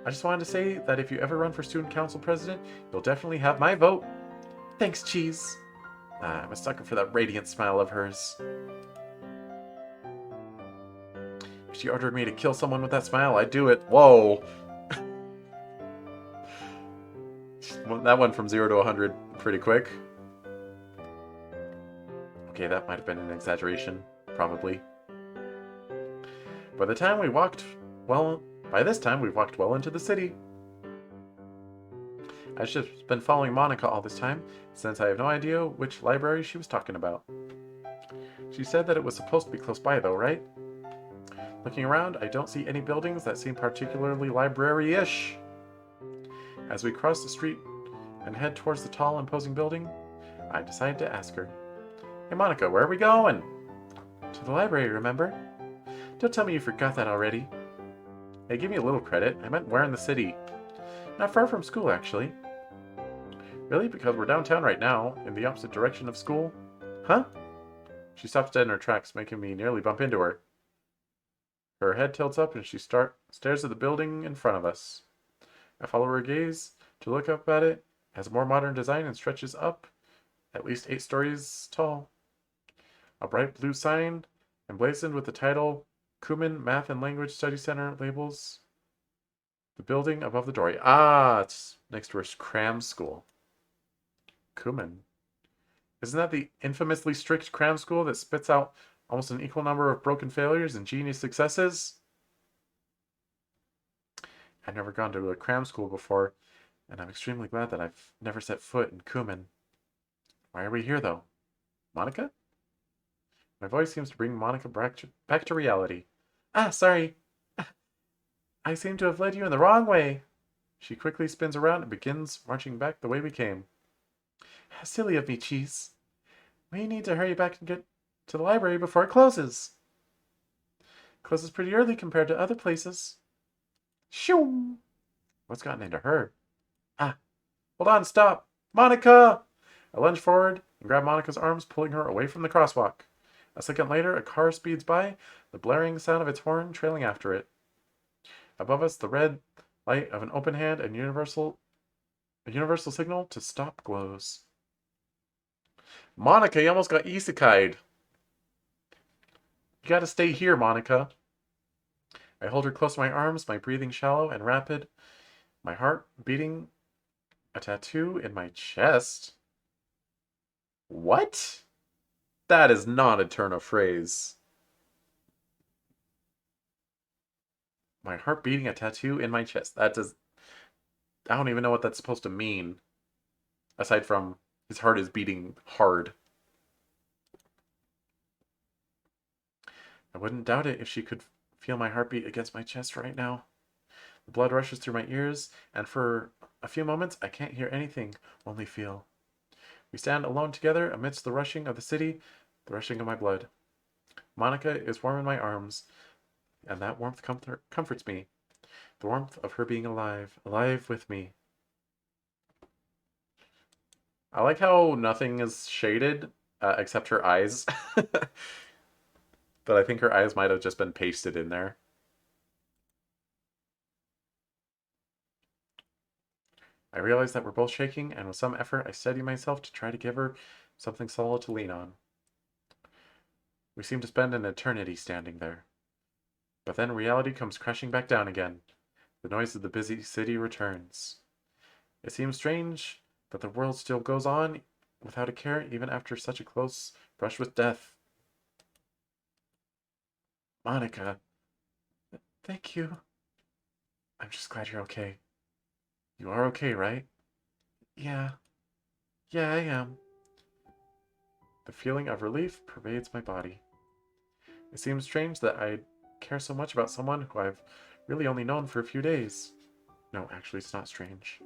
I just wanted to say that if you ever run for student council president, you'll definitely have my vote. Thanks, Cheese. I'm a sucker for that radiant smile of hers. If she ordered me to kill someone with that smile, I'd do it. Whoa. That went from 0 to 100 pretty quick. Okay, that might have been an exaggeration. Probably. By this time, we've walked well into the city. I've just been following Monika all this time, since I have no idea which library she was talking about. She said that it was supposed to be close by though, right? Looking around, I don't see any buildings that seem particularly library-ish. As we cross the street and head towards the tall, imposing building, I decided to ask her. Hey Monika, where are we going? To the library, remember? Don't tell me you forgot that already. Hey, give me a little credit. I meant where in the city. Not far from school, actually. Really? Because we're downtown right now, in the opposite direction of school? Huh? She stops dead in her tracks, making me nearly bump into her. Her head tilts up and she stares at the building in front of us. I follow her gaze to look up at it. It has a more modern design and stretches up, at least 8 stories tall. A bright blue sign, emblazoned with the title Kumin Math and Language Study Center, labels the building above the doorway. Ah, it's next to her cram school. Kumin. Isn't that the infamously strict cram school that spits out almost an equal number of broken failures and genius successes? I've never gone to a cram school before, and I'm extremely glad that I've never set foot in Kumin. Why are we here, though? Monika? My voice seems to bring Monika back to reality. Ah, sorry. I seem to have led you in the wrong way. She quickly spins around and begins marching back the way we came. How silly of me, Cheese. We need to hurry back and get to the library before it closes. It closes pretty early compared to other places. Shoo! What's gotten into her? Ah, hold on, stop! Monika! I lunge forward and grab Monika's arms, pulling her away from the crosswalk. A second later, a car speeds by, the blaring sound of its horn trailing after it. Above us, the red light of an open hand and universal signal to stop glows. Monika, you almost got isekai'd. You gotta stay here, Monika. I hold her close to my arms, my breathing shallow and rapid, my heart beating, a tattoo in my chest. What? That is not a turn of phrase. My heart beating, a tattoo in my chest. I don't even know what that's supposed to mean. Aside from his heart is beating hard. I wouldn't doubt it if she could feel my heartbeat against my chest right now. The blood rushes through my ears, and for a few moments I can't hear anything, only feel. We stand alone together amidst the rushing of the city, the rushing of my blood. Monika is warm in my arms, and that warmth comforts me. The warmth of her being alive with me. I like how nothing is shaded. except her eyes. But I think her eyes might have just been pasted in there. I realized that we're both shaking, and with some effort I steadied myself to try to give her something solid to lean on. We seem to spend an eternity standing there. But then reality comes crashing back down again. The noise of the busy city returns. It seems strange that the world still goes on without a care even after such a close brush with death. Monika, thank you. I'm just glad you're okay. You are okay, right? Yeah. Yeah, I am. The feeling of relief pervades my body. It seems strange that I care so much about someone who I've really only known for a few days. No, actually, it's not strange.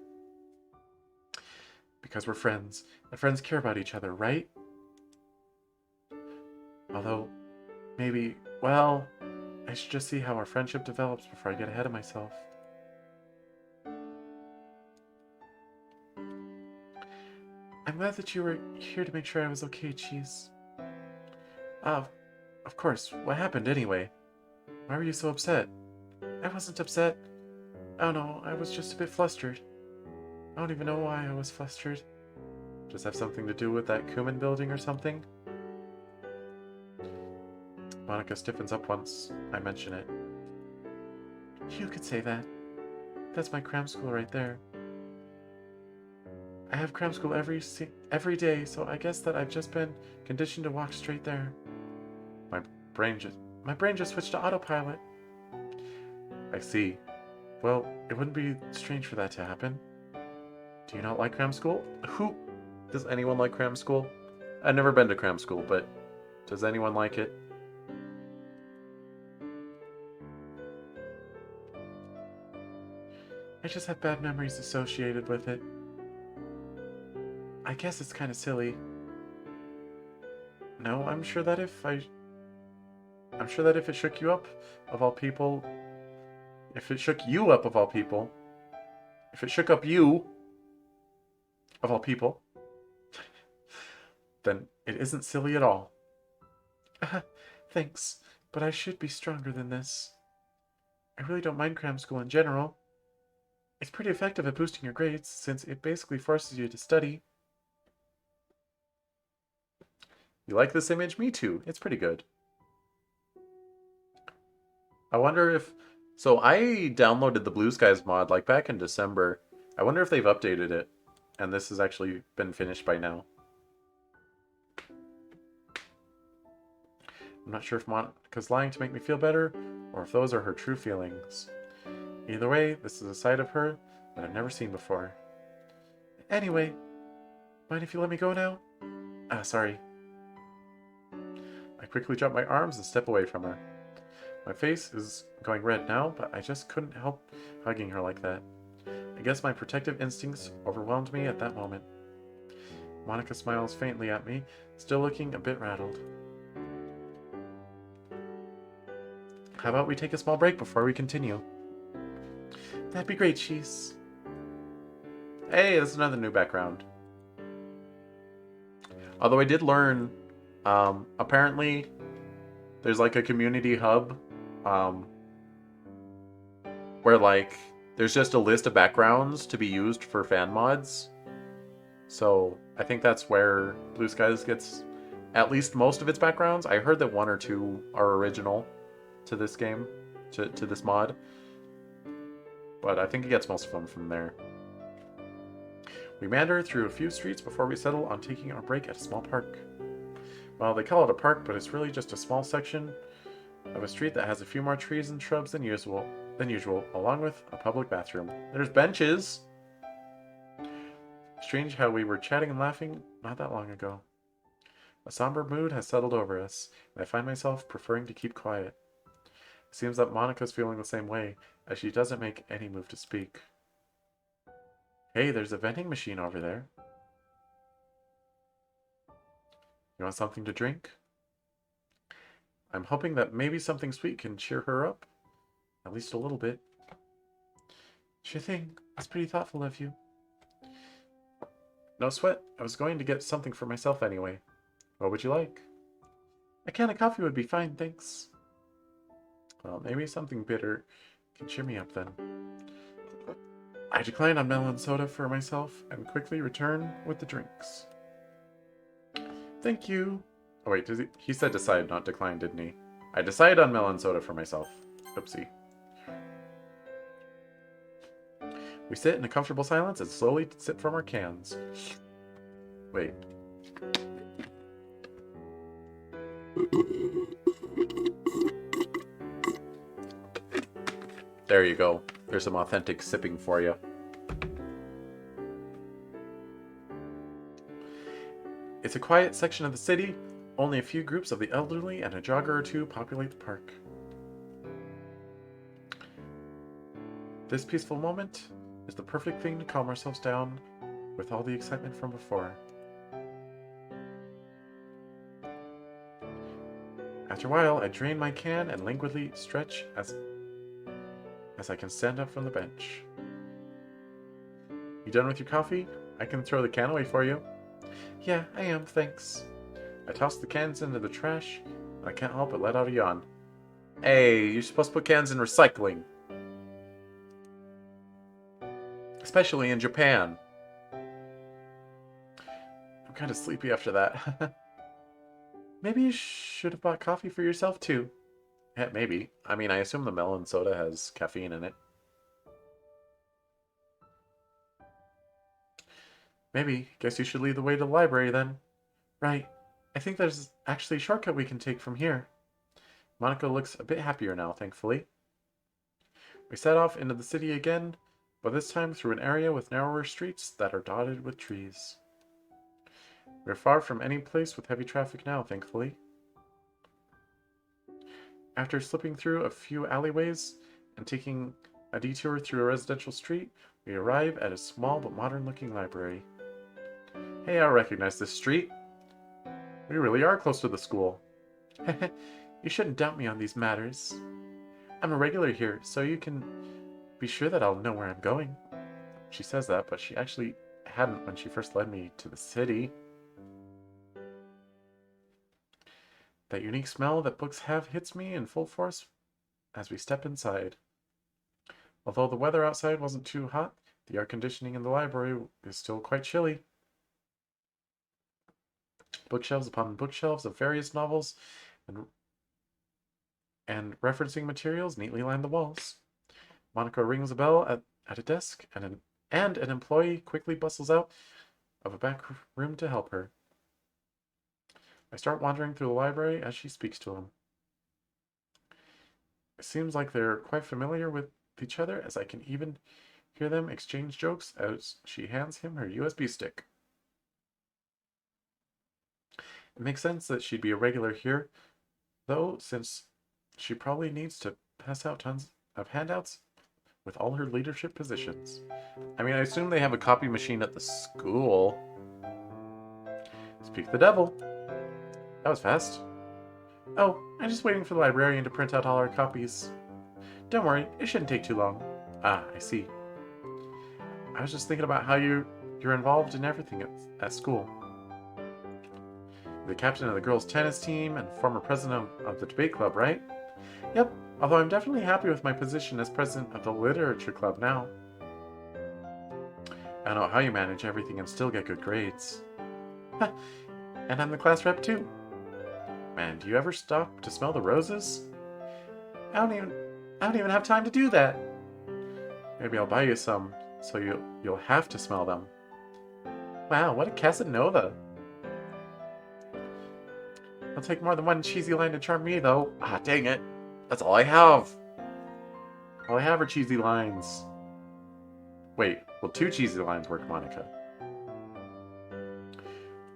Because we're friends, and friends care about each other, right? Although, maybe, well, I should just see how our friendship develops before I get ahead of myself. I'm glad that you were here to make sure I was okay, Cheese. Ah, of course. What happened anyway? Why were you so upset? I wasn't upset. Oh no, I was just a bit flustered. I don't even know why I was flustered. Does that have something to do with that Kuman building or something? Monika stiffens up once I mention it. You could say that. That's my cram school right there. I have cram school every day, so I guess that I've just been conditioned to walk straight there. My brain just switched to autopilot. I see. Well, it wouldn't be strange for that to happen. Do you not like cram school? Does anyone like cram school? I've never been to cram school, but does anyone like it? I just have bad memories associated with it. I guess it's kind of silly. No, I'm sure that if it shook you up, of all people, if it shook you up, of all people, if it shook up you, of all people, then it isn't silly at all. Thanks, but I should be stronger than this. I really don't mind cram school in general. It's pretty effective at boosting your grades, since it basically forces you to study. You like this image? Me too. It's pretty good. I wonder if... So I downloaded the Blue Skies mod like back in December. I wonder if they've updated it. And this has actually been finished by now. I'm not sure if Monika's lying to make me feel better, or if those are her true feelings. Either way, this is a side of her that I've never seen before. Anyway, mind if you let me go now? Sorry. I quickly drop my arms and step away from her. My face is going red now, but I just couldn't help hugging her like that. I guess my protective instincts overwhelmed me at that moment. Monika smiles faintly at me, still looking a bit rattled. How about we take a small break before we continue? That'd be great, Cheese. Hey, that's another new background. Although I did learn, apparently there's like a community hub, where like there's just a list of backgrounds to be used for fan mods. So I think that's where Blue Skies gets at least most of its backgrounds. I heard that one or two are original to this game, to this mod. But I think it gets most of them from there. We meander through a few streets before we settle on taking our break at a small park. Well, they call it a park, but it's really just a small section of a street that has a few more trees and shrubs than usual, along with a public bathroom. There's benches! Strange how we were chatting and laughing not that long ago. A somber mood has settled over us, and I find myself preferring to keep quiet. It seems that Monika's feeling the same way, as she doesn't make any move to speak. Hey, there's a vending machine over there. You want something to drink? I'm hoping that maybe something sweet can cheer her up. At least a little bit. Sure thing. That's pretty thoughtful of you. No sweat. I was going to get something for myself anyway. What would you like? A can of coffee would be fine, thanks. Well, maybe something bitter can cheer me up then. I declined on melon soda for myself and quickly returned with the drinks. Thank you. Oh wait, he said decide, not decline, didn't he? I decided on melon soda for myself. Oopsie. We sit in a comfortable silence and slowly sip from our cans. Wait. There you go. There's some authentic sipping for you. It's a quiet section of the city. Only a few groups of the elderly and a jogger or two populate the park. This peaceful moment is the perfect thing to calm ourselves down with all the excitement from before. After a while, I drain my can and languidly stretch as I can stand up from the bench. You done with your coffee? I can throw the can away for you. Yeah, I am, thanks. I toss the cans into the trash, and I can't help but let out a yawn. Hey, you're supposed to put cans in recycling. Especially in Japan. I'm kind of sleepy after that. Maybe you should have bought coffee for yourself too. Yeah, maybe. I mean, I assume the melon soda has caffeine in it. Maybe. Guess you should lead the way to the library then. Right. I think there's actually a shortcut we can take from here. Monika looks a bit happier now, thankfully. We set off into the city again, but this time through an area with narrower streets that are dotted with trees. We're far from any place with heavy traffic now, thankfully. After slipping through a few alleyways and taking a detour through a residential street, we arrive at a small but modern-looking library. Hey, I recognize this street. We really are close to the school. You shouldn't doubt me on these matters. I'm a regular here, so you can be sure that I'll know where I'm going. She says that, but she actually hadn't when she first led me to the city. That unique smell that books have hits me in full force as we step inside. Although the weather outside wasn't too hot, the air conditioning in the library is still quite chilly. Bookshelves upon bookshelves of various novels and referencing materials neatly line the walls. Monika rings a bell at a desk, and an employee quickly bustles out of a back room to help her. I start wandering through the library as she speaks to him. It seems like they're quite familiar with each other, as I can even hear them exchange jokes as she hands him her USB stick. It makes sense that she'd be a regular here, though, since she probably needs to pass out tons of handouts with all her leadership positions. I mean, I assume they have a copy machine at the school. Speak the devil. That was fast. Oh, I'm just waiting for the librarian to print out all our copies. Don't worry, it shouldn't take too long. Ah, I see. I was just thinking about how you're involved in everything at school. You're the captain of the girls' tennis team and former president of the debate club, right? Yep, although I'm definitely happy with my position as president of the literature club now. I don't know how you manage everything and still get good grades. And I'm the class rep too. Man, do you ever stop to smell the roses? I don't even have time to do that. Maybe I'll buy you some, so you'll have to smell them. Wow, what a Casanova. It'll take more than one cheesy line to charm me, though. Ah, dang it. That's all I have. All I have are cheesy lines. Wait, will 2 cheesy lines work, Monika?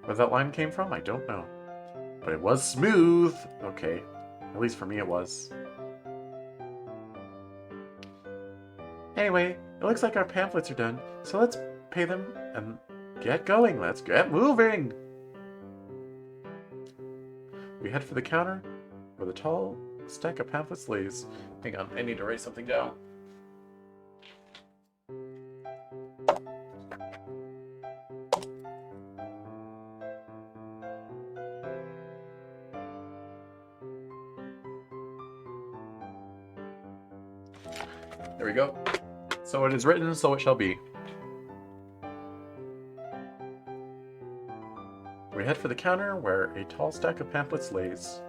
Where that line came from, I don't know. But it was smooth. Okay, at least for me it was. Anyway, it looks like our pamphlets are done, so let's pay them and get going. Let's get moving. We head for the counter where the tall stack of pamphlets lays. Hang on, I need to write something down. There we go. So it is written, so it shall be. We head for the counter where a tall stack of pamphlets lays.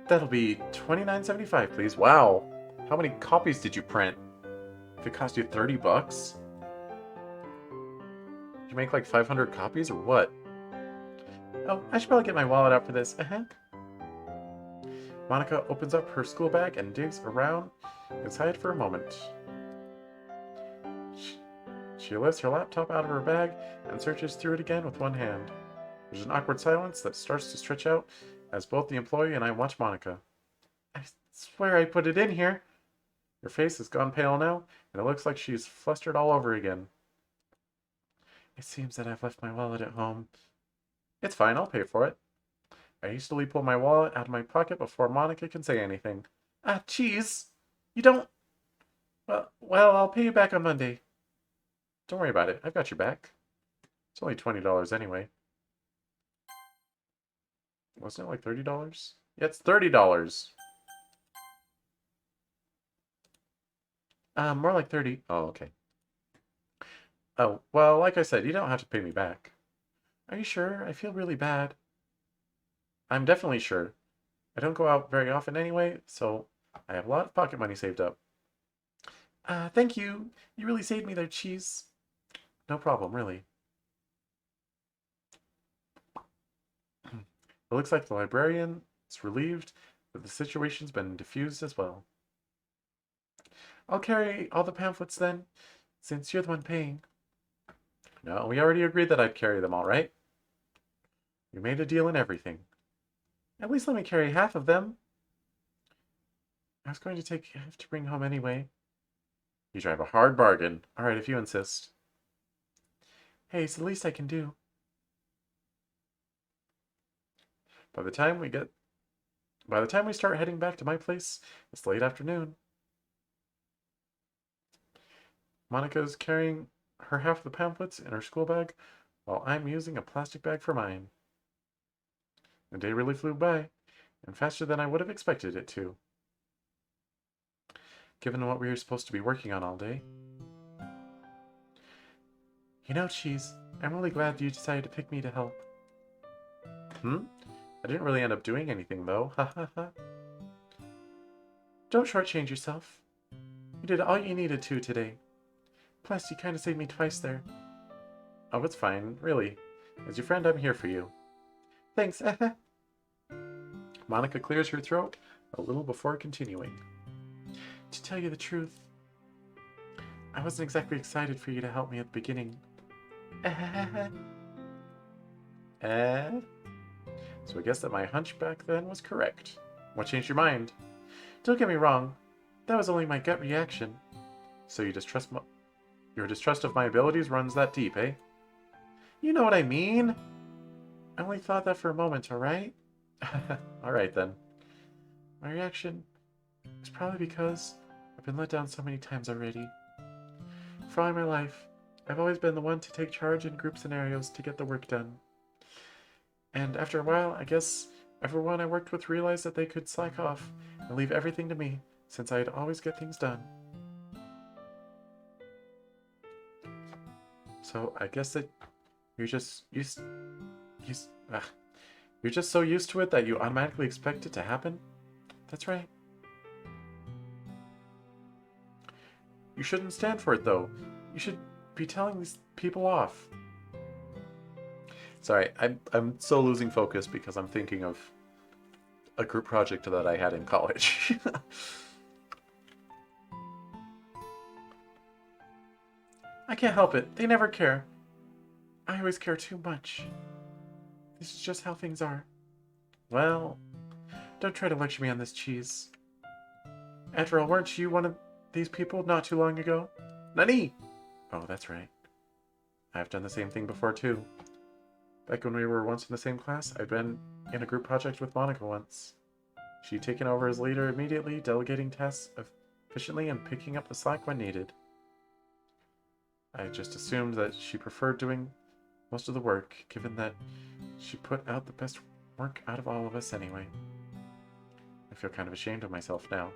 That'll be $29.75, please. Wow. How many copies did you print? If it cost you $30? Did you make like 500 copies or what? Oh, I should probably get my wallet out for this. Monika opens up her school bag and digs around inside for a moment. She lifts her laptop out of her bag and searches through it again with one hand. There's an awkward silence that starts to stretch out as both the employee and I watch Monika. I swear I put it in here. Her face has gone pale now, and it looks like she's flustered all over again. It seems that I've left my wallet at home. It's fine, I'll pay for it. I hastily pull my wallet out of my pocket before Monika can say anything. Ah, jeez. You don't... Well, I'll pay you back on Monday. Don't worry about it. I've got your back. It's only $20 anyway. Wasn't it like $30? Yeah, it's $30. More like 30. Oh, okay. Oh, well, like I said, you don't have to pay me back. Are you sure? I feel really bad. I'm definitely sure. I don't go out very often anyway, so I have a lot of pocket money saved up. Thank you. You really saved me there, Cheese. No problem, really. It looks like the librarian is relieved that the situation's been diffused as well. I'll carry all the pamphlets then, since you're the one paying. No, we already agreed that I'd carry them all, right? We made a deal and everything. At least let me carry half of them. I was going to have to bring home anyway. You drive a hard bargain. All right, if you insist. Hey, it's the least I can do. By the time we start heading back to my place, it's late afternoon. Monika's carrying her half of the pamphlets in her school bag, while I'm using a plastic bag for mine. The day really flew by, and faster than I would have expected it to, given what we were supposed to be working on all day. You know, Cheese, I'm really glad you decided to pick me to help. I didn't really end up doing anything, though. Ha ha ha. Don't shortchange yourself. You did all you needed to today. Plus, you kind of saved me twice there. Oh, it's fine, really. As your friend, I'm here for you. Thanks. Monika clears her throat a little before continuing. To tell you the truth, I wasn't exactly excited for you to help me at the beginning. So I guess that my hunch back then was correct. What changed your mind? Don't get me wrong, that was only my gut reaction. So your distrust of my abilities runs that deep, eh? You know what I mean? I only thought that for a moment, alright? Alright then. My reaction is probably because I've been let down so many times already. For all my life, I've always been the one to take charge in group scenarios to get the work done. And after a while, I guess everyone I worked with realized that they could slack off and leave everything to me, since I'd always get things done. So I guess that you're just you're just so used to it that you automatically expect it to happen? That's right. You shouldn't stand for it, though. You should be telling these people off. Sorry, I'm so losing focus because I'm thinking of a group project that I had in college. I can't help it. They never care. I always care too much. This is just how things are. Well, don't try to lecture me on this, Cheese. After all, weren't you one of these people not too long ago? Nani? Oh, that's right. I've done the same thing before, too. Back when we were once in the same class, I'd been in a group project with Monika once. She'd taken over as leader immediately, delegating tasks efficiently and picking up the slack when needed. I just assumed that she preferred doing most of the work, given that she put out the best work out of all of us anyway. I feel kind of ashamed of myself now.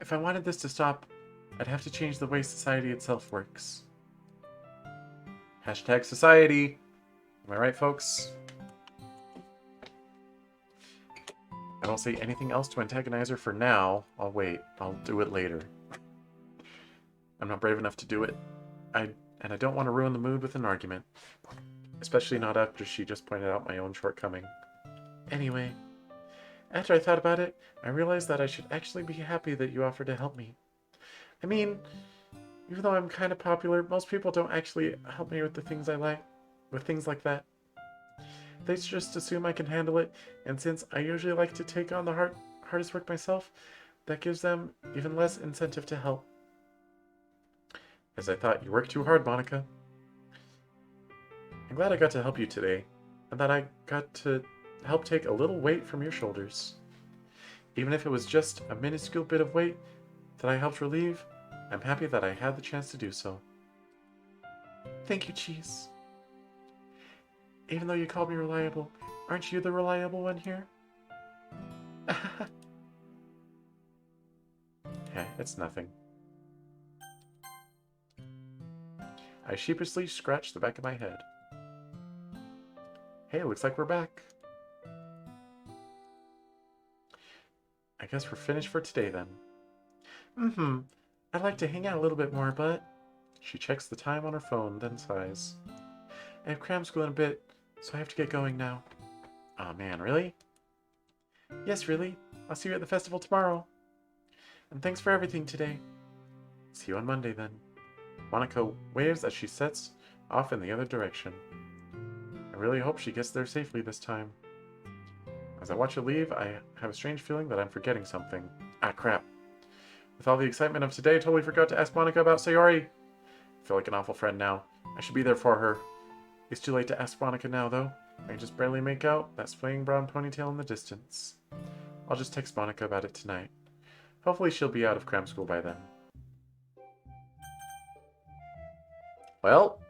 If I wanted this to stop, I'd have to change the way society itself works. Hashtag society. Am I right, folks? I won't say anything else to antagonize her for now. I'll wait. I'll do it later. I'm not brave enough to do it. And I don't want to ruin the mood with an argument. Especially not after she just pointed out my own shortcoming. Anyway, after I thought about it, I realized that I should actually be happy that you offered to help me. I mean, even though I'm kind of popular, most people don't actually help me with the things I like. With things like that. They just assume I can handle it, and since I usually like to take on the hardest work myself, that gives them even less incentive to help. As I thought, you work too hard, Monika. I'm glad I got to help you today, and that I got to help take a little weight from your shoulders. Even if it was just a minuscule bit of weight that I helped relieve, I'm happy that I had the chance to do so. Thank you, Cheese. Even though you called me reliable, aren't you the reliable one here? Yeah, it's nothing. I sheepishly scratched the back of my head. Hey, looks like we're back. I guess we're finished for today then. I'd like to hang out a little bit more, but... She checks the time on her phone, then sighs. I have cram school in a bit, so I have to get going now. Aw, man, really? Yes, really. I'll see you at the festival tomorrow. And thanks for everything today. See you on Monday, then. Monika waves as she sets off in the other direction. I really hope she gets there safely this time. As I watch her leave, I have a strange feeling that I'm forgetting something. Ah, crap. With all the excitement of today, I totally forgot to ask Monika about Sayori. I feel like an awful friend now. I should be there for her. It's too late to ask Monika now, though. I can just barely make out that swaying brown ponytail in the distance. I'll just text Monika about it tonight. Hopefully she'll be out of cram school by then. Well,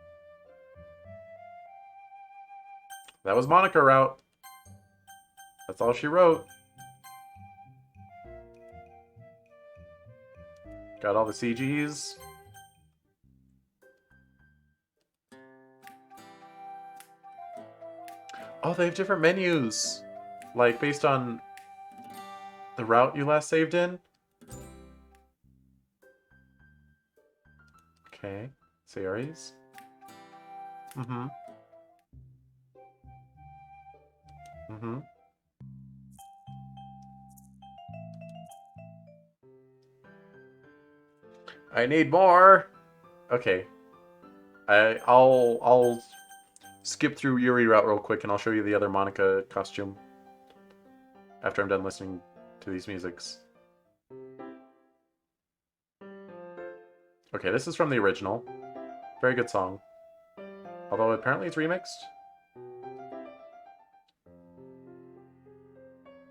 that was Monika route. That's all she wrote. Got all the CGs. Oh, they have different menus. Like, based on the route you last saved in. Okay. Sayori's. Mm-hmm. Mm-hmm. I need more. Okay. I'll skip through Yuri route real quick and I'll show you the other Monika costume after I'm done listening to these musics. Okay, this is from the original. Very good song. Although apparently it's remixed.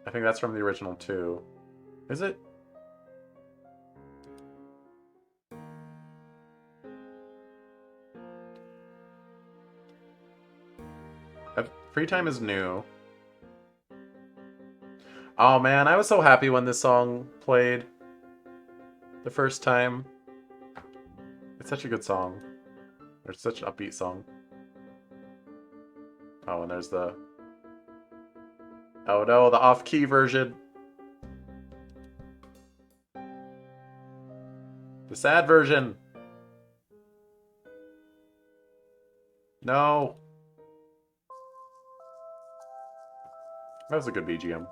I think that's from the original too. Is it? Free Time is new. Oh man, I was so happy when this song played the first time. It's such a good song. It's such an upbeat song. Oh, and there's the... Oh no, the off-key version. The sad version. No. That was a good BGM.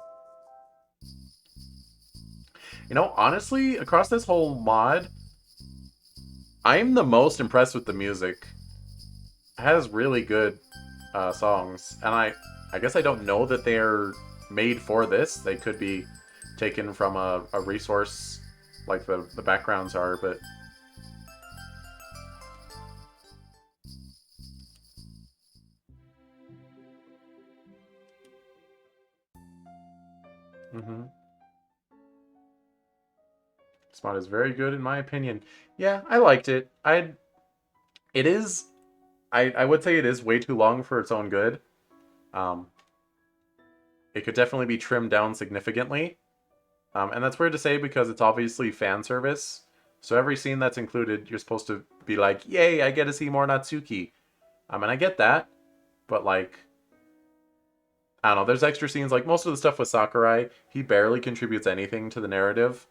You know, honestly, across this whole mod, I'm the most impressed with the music. It has really good songs, and I guess I don't know that they're made for this. They could be taken from a resource like the backgrounds are, but... Mm-hmm. This mod is very good in my opinion. Yeah, I liked it. It is... I would say it is way too long for its own good. It could definitely be trimmed down significantly. And that's weird to say because it's obviously fan service. So every scene that's included, you're supposed to be like, yay, I get to see more Natsuki. And I get that, but like, I don't know, there's extra scenes, like most of the stuff with Sakurai, he barely contributes anything to the narrative.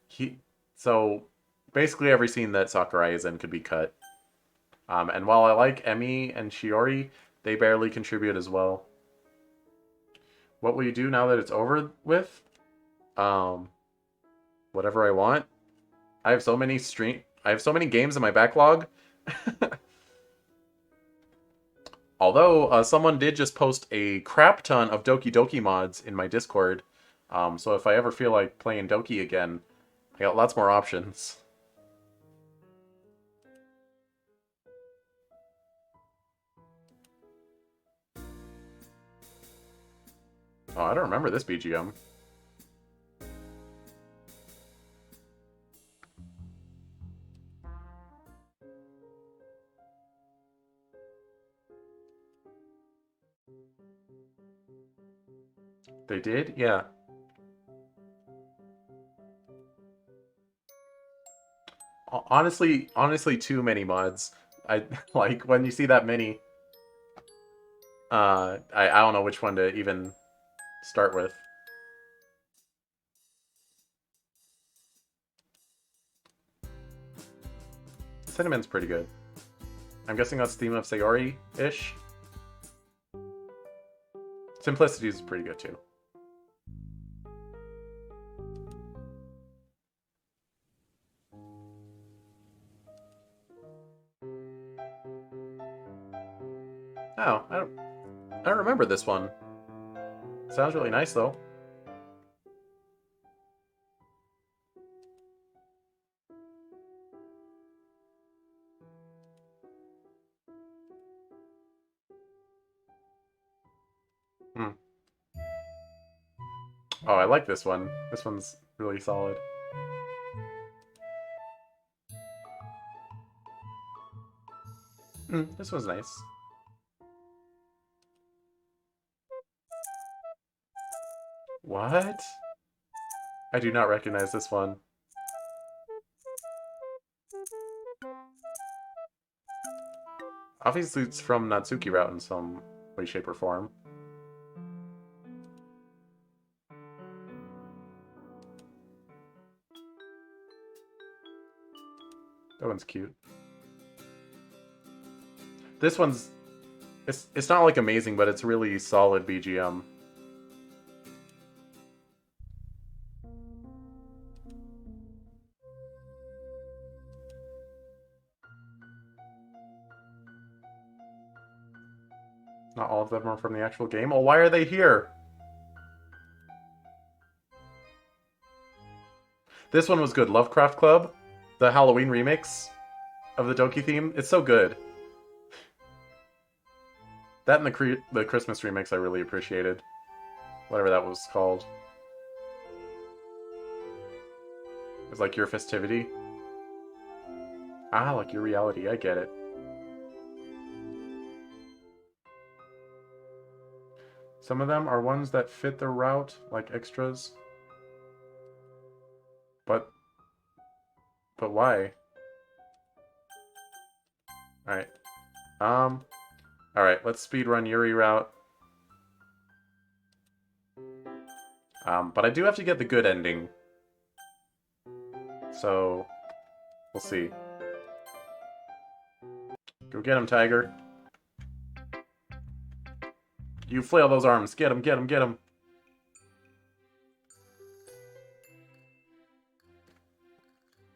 He So basically every scene that Sakurai is in could be cut. And while I like Emi and Shiori, they barely contribute as well. What will you do now that it's over with? Um, Whatever I want. I have so many games in my backlog. Although someone did just post a crap ton of Doki Doki mods in my Discord. So if I ever feel like playing Doki again, I got lots more options. Oh, I don't remember this BGM. They did? Yeah. Honestly, too many mods. I like when you see that many. I don't know which one to even start with. Cinnamon's pretty good. I'm guessing that's theme of Sayori-ish. Simplicity is pretty good too. Oh, I don't remember this one. Sounds really nice though. Hmm. Oh, I like this one. This one's really solid. This one's nice. What? I do not recognize this one. Obviously, it's from Natsuki Route in some way, shape, or form. That one's cute. This one's... It's not, like, amazing, but it's really solid BGM. Not all of them are from the actual game. Well, why are they here? This one was good. Lovecraft Club, the Halloween remix of the Doki theme. It's so good. That and the Christmas remix I really appreciated. Whatever that was called. It was like Your Festivity. Ah, like Your Reality. I get it. Some of them are ones that fit the route, like extras. But why? Alright. Alright, let's speedrun Yuri route. But I do have to get the good ending. So, we'll see. Go get him, Tiger. You flail those arms. Get him, get him, get him.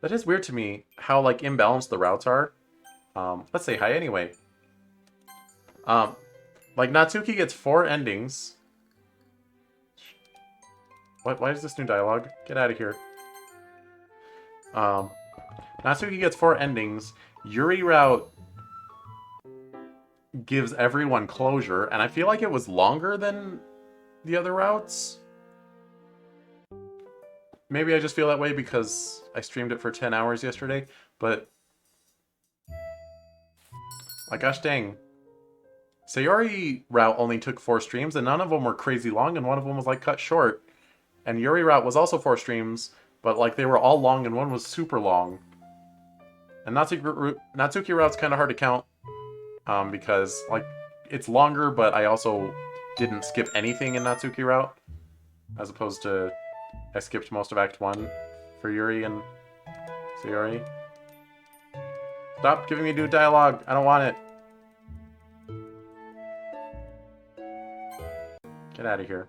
That is weird to me, how, like, imbalanced the routes are. Let's say hi anyway. Like, Natsuki gets 4 endings. What? Why is this new dialogue? Get out of here. Natsuki gets 4 endings. Yuri route gives everyone closure, and I feel like it was longer than the other routes. Maybe I just feel that way because I streamed it for 10 hours yesterday, but... like, gosh dang. Sayori route only took 4 streams, and none of them were crazy long, and one of them was, like, cut short. And Yuri route was also 4 streams, but like they were all long and one was super long. And Natsuki route's kind of hard to count because like it's longer, but I also didn't skip anything in Natsuki route, as opposed to I skipped most of Act 1 for Yuri and Sayori. Stop giving me new dialogue. I don't want it. Get out of here.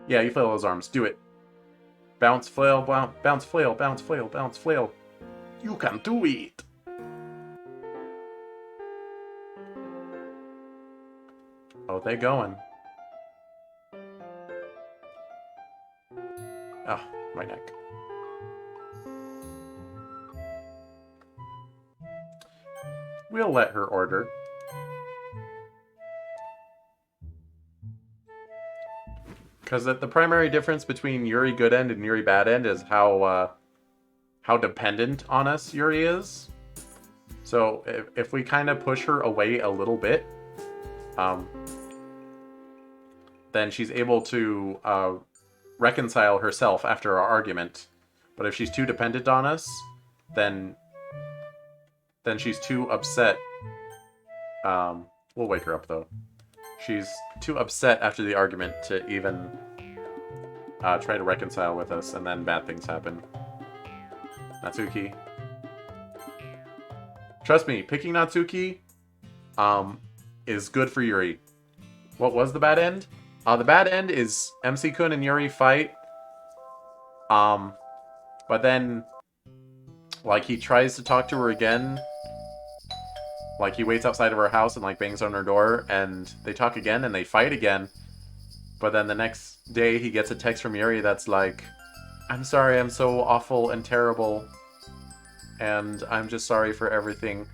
Yeah, you flail those arms. Do it. Bounce, flail, bounce, flail, bounce, flail, bounce, flail. You can do it. Oh, they going. Oh, my neck. We'll let her order. Because the primary difference between Yuri Good End and Yuri Bad End is how dependent on us Yuri is. So if we kind of push her away a little bit, then she's able to reconcile herself after our argument. But if she's too dependent on us, then she's too upset. We'll wake her up, though. She's too upset after the argument to even try to reconcile with us, and then bad things happen. Natsuki. Trust me, picking Natsuki is good for Yuri. What was the bad end? The bad end is MC-kun and Yuri fight. But then, like, he tries to talk to her again. Like, he waits outside of her house and, like, bangs on her door, and they talk again, and they fight again. But then the next day, he gets a text from Yuri that's like, I'm sorry, I'm so awful and terrible, and I'm just sorry for everything.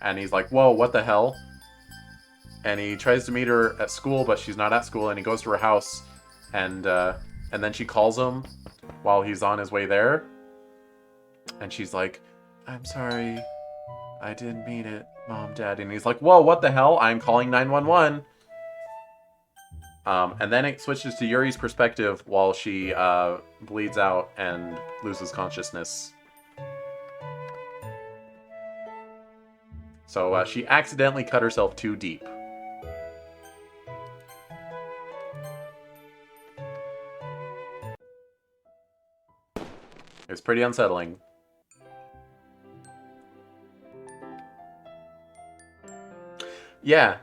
And he's like, whoa, what the hell? And he tries to meet her at school, but she's not at school, and he goes to her house, and then she calls him while he's on his way there. And she's like, I'm sorry, I didn't mean it, Mom, Dad. And he's like, whoa, what the hell? I'm calling 911. And then it switches to Yuri's perspective while she bleeds out and loses consciousness. So she accidentally cut herself too deep. It's pretty unsettling. Yeah,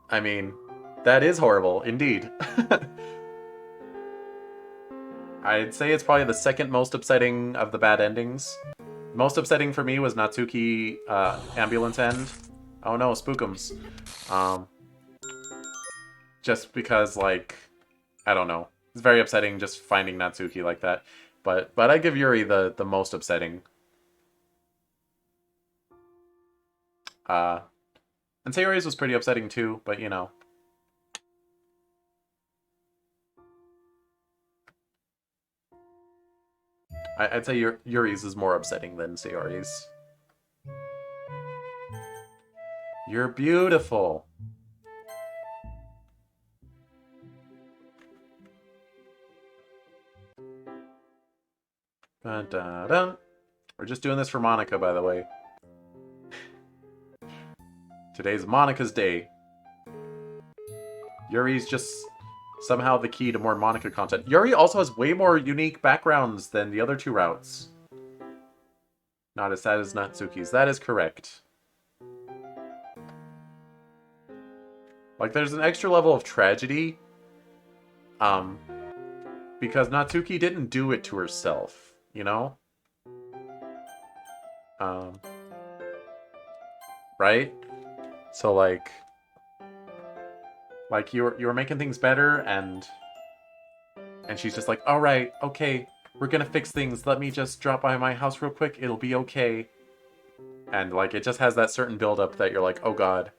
I mean, that is horrible, indeed. I'd say it's probably the second most upsetting of the bad endings. Most upsetting for me was Natsuki ambulance end. Oh no, spookums. Just because, like, I don't know. It's very upsetting just finding Natsuki like that. But I give Yuri the most upsetting. And Sayori's was pretty upsetting too, but you know. I'd say Yuri's is more upsetting than Sayori's. You're beautiful. Dun-dun-dun. We're just doing this for Monika, by the way. Today's Monika's day. Yuri's just somehow the key to more Monika content. Yuri also has way more unique backgrounds than the other two routes. Not as sad as Natsuki's. That is correct. Like, there's an extra level of tragedy. Because Natsuki didn't do it to herself, you know? Right? So, like you were making things better, and she's just like, all right, okay, we're gonna fix things. Let me just drop by my house real quick. It'll be okay. And, like, it just has that certain build-up that you're like, oh god.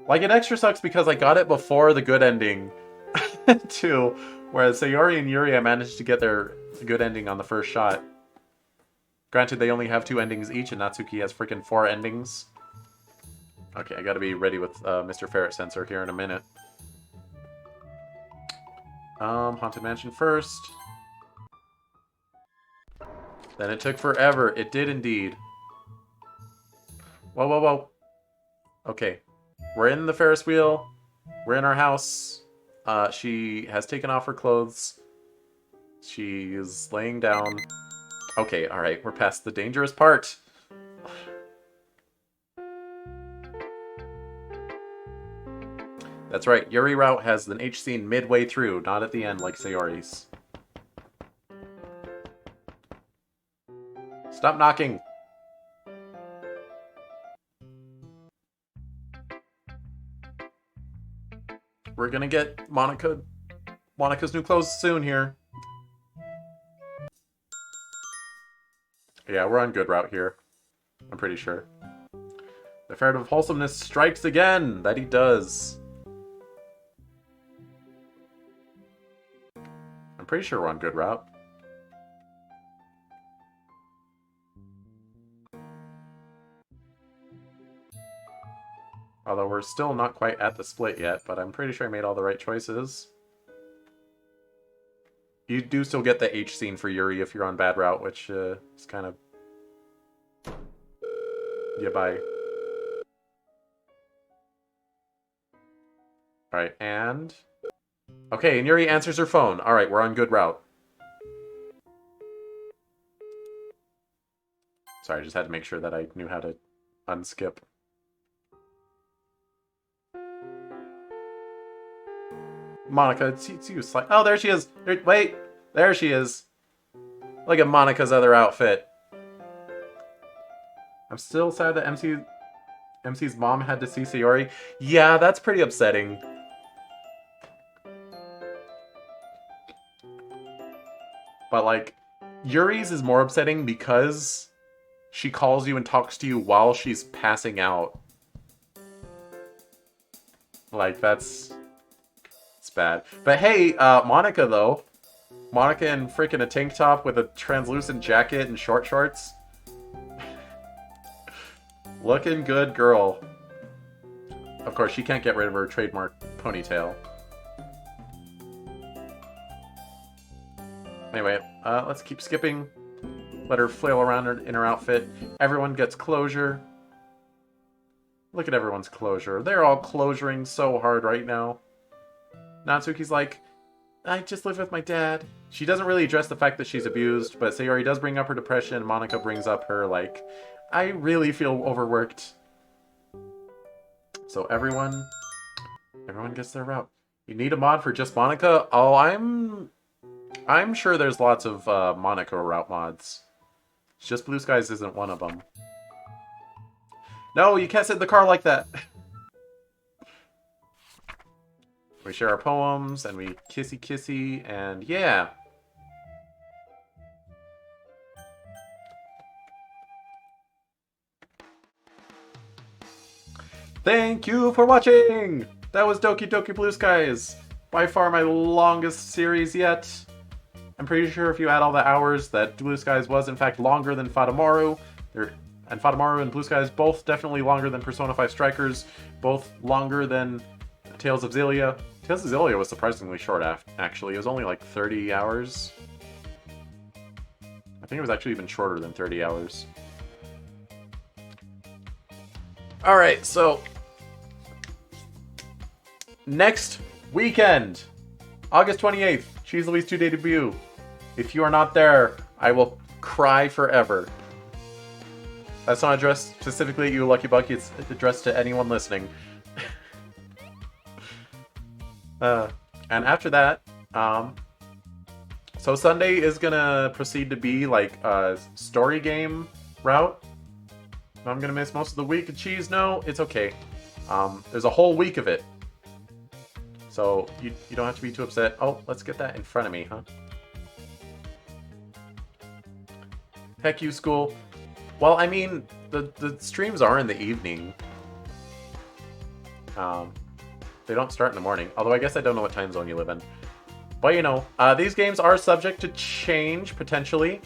Like, it extra sucks because I got it before the good ending, too. Whereas Sayori and Yuri, I managed to get their good ending on the first shot. Granted, they only have 2 endings each, and Natsuki has freaking 4 endings. Okay, I gotta be ready with Mr. Ferret Sensor here in a minute. Haunted Mansion first. Then it took forever. It did indeed. Whoa, whoa, whoa. Okay. We're in the Ferris wheel. We're in our house. She has taken off her clothes. She is laying down. Okay, alright. We're past the dangerous part. That's right. Yuri route has an H scene midway through, not at the end like Sayori's. Stop knocking. We're gonna get Monika's new clothes soon here. Yeah, we're on good route here. I'm pretty sure. The ferret of wholesomeness strikes again. That he does. I'm pretty sure we're on good route. Although we're still not quite at the split yet, but I'm pretty sure I made all the right choices. You do still get the H scene for Yuri if you're on bad route, which is kind of... Yeah, bye. Alright, and... Okay, and Yuri answers her phone. Alright, we're on good route. Sorry, I just had to make sure that I knew how to unskip. Monika, it's you. Oh, there she is. Wait, there she is. Look at Monika's other outfit. I'm still sad that MC's mom had to see Sayori. Yeah, that's pretty upsetting. But, like, Yuri's is more upsetting because she calls you and talks to you while she's passing out. Like, that's... It's bad. But hey, Monika, though. Monika in freaking a tank top with a translucent jacket and short shorts. Looking good, girl. Of course, she can't get rid of her trademark ponytail. Anyway, let's keep skipping. Let her flail around in her outfit. Everyone gets closure. Look at everyone's closure. They're all closuring so hard right now. Natsuki's like, I just live with my dad. She doesn't really address the fact that she's abused, but Sayori does bring up her depression. Monika brings up her, like, I really feel overworked. So everyone gets their route. You need a mod for just Monika? Oh, I'm sure there's lots of Monika route mods. It's just Blue Skies isn't one of them. No, you can't sit in the car like that. We share our poems, and we kissy, and yeah. Thank you for watching! That was Doki Doki Blue Skies. By far my longest series yet. I'm pretty sure if you add all the hours that Blue Skies was in fact longer than Fadamaru. And Fadamaru and Blue Skies both definitely longer than Persona 5 Strikers. Both longer than Tales of Xillia. Tales of Xillia was surprisingly short, actually. It was only like 30 hours. I think it was actually even shorter than 30 hours. Alright, so... next weekend! August 28th, Cheese Louise 2-day debut. If you are not there, I will cry forever. That's not addressed specifically at you, Lucky Bucky. It's addressed to anyone listening. And after that, so Sunday is gonna proceed to be like a story game route. I'm gonna miss most of the week of Cheese. No, it's okay. There's a whole week of it. So you don't have to be too upset. Oh, let's get that in front of me, huh? Heck you, school. Well, I mean, the streams are in the evening. They don't start in the morning. Although I guess I don't know what time zone you live in. But you know, these games are subject to change, potentially.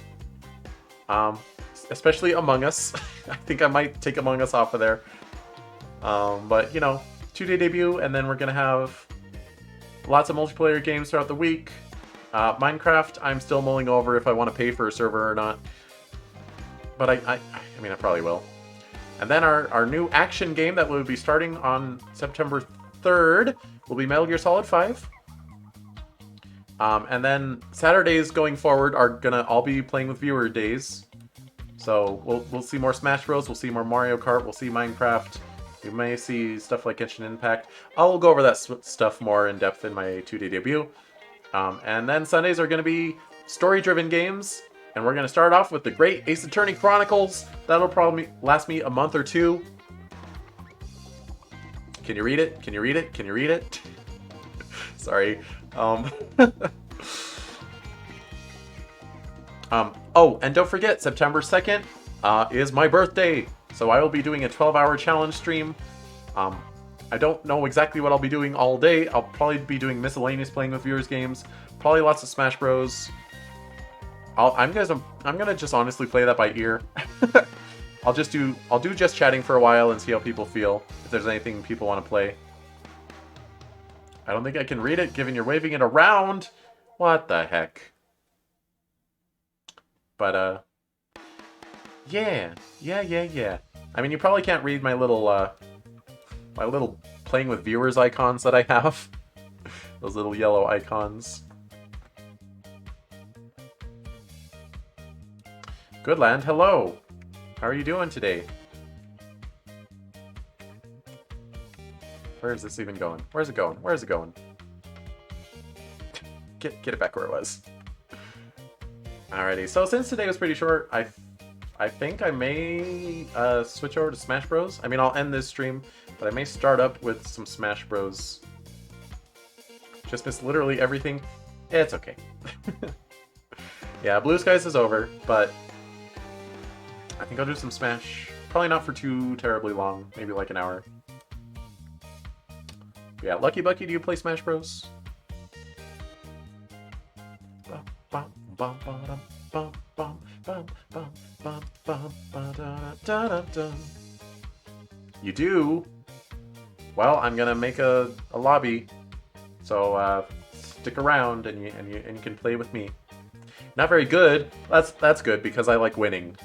Especially Among Us. I think I might take Among Us off of there. But, you know, 2-day debut, and then we're going to have Lots of multiplayer games throughout the week. Minecraft, I'm still mulling over if I want to pay for a server or not. But I mean, I probably will. And then our new action game that will be starting on September 3rd will be Metal Gear Solid 5. And then Saturdays going forward are gonna all be playing with viewer days. So we'll see more Smash Bros. We'll see more Mario Kart. We'll see Minecraft. We may see stuff like Genshin Impact. I'll go over that stuff more in depth in my 2-day debut. And then Sundays are going to be story-driven games. And we're going to start off with the Great Ace Attorney Chronicles. That'll probably last me a month or two. Can you read it? Can you read it? Can you read it? Sorry. Oh, and don't forget, September 2nd is my birthday. So I will be doing a 12-hour challenge stream. I don't know exactly what I'll be doing all day. I'll probably be doing miscellaneous playing with viewers games. Probably lots of Smash Bros. I'm gonna just honestly play that by ear. I'll do just chatting for a while and see how people feel. If there's anything people want to play. I don't think I can read it, given you're waving it around. What the heck? But yeah. I mean, you probably can't read my little playing with viewers icons that I have. Those little yellow icons. Goodland, hello. How are you doing today? Where is this even going? Where's it going? Where's it going? Get it back where it was. Alrighty, so since today was pretty short, I think I may switch over to Smash Bros. I mean, I'll end this stream, but I may start up with some Smash Bros. Just missed literally everything. It's okay. Yeah, Blue Skies is over, but I think I'll do some Smash. Probably not for too terribly long, maybe like an hour. Yeah, Lucky Bucky, do you play Smash Bros? You do? Well, I'm gonna make a lobby, so stick around and you can play with me. Not very good. That's good because I like winning.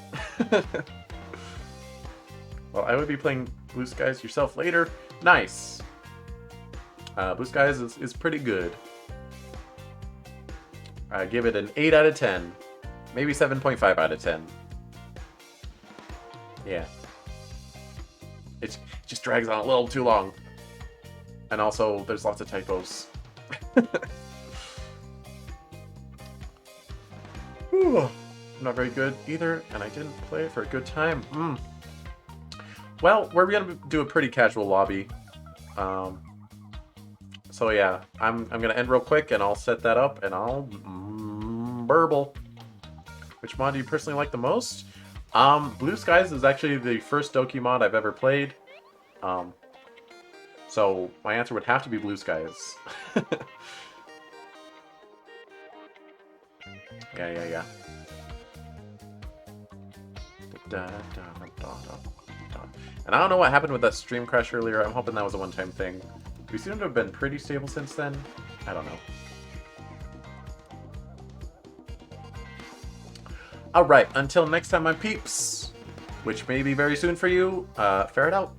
Well, I would be playing Blue Skies yourself later. Nice. Blue Skies is pretty good. I give it an 8 out of 10. Maybe 7.5 out of 10. Yeah. It just drags on a little too long. And also, there's lots of typos. Whew. I'm not very good either, and I didn't play it for a good time. Well, we're gonna do a pretty casual lobby. So yeah, I'm gonna end real quick, and I'll set that up, and I'll burble. Which mod do you personally like the most? Blue Skies is actually the first Doki mod I've ever played. So my answer would have to be Blue Skies. Yeah. And I don't know what happened with that stream crash earlier. I'm hoping that was a one-time thing. We seem to have been pretty stable since then. I don't know. Alright, until next time, my peeps, which may be very soon for you, ferret out.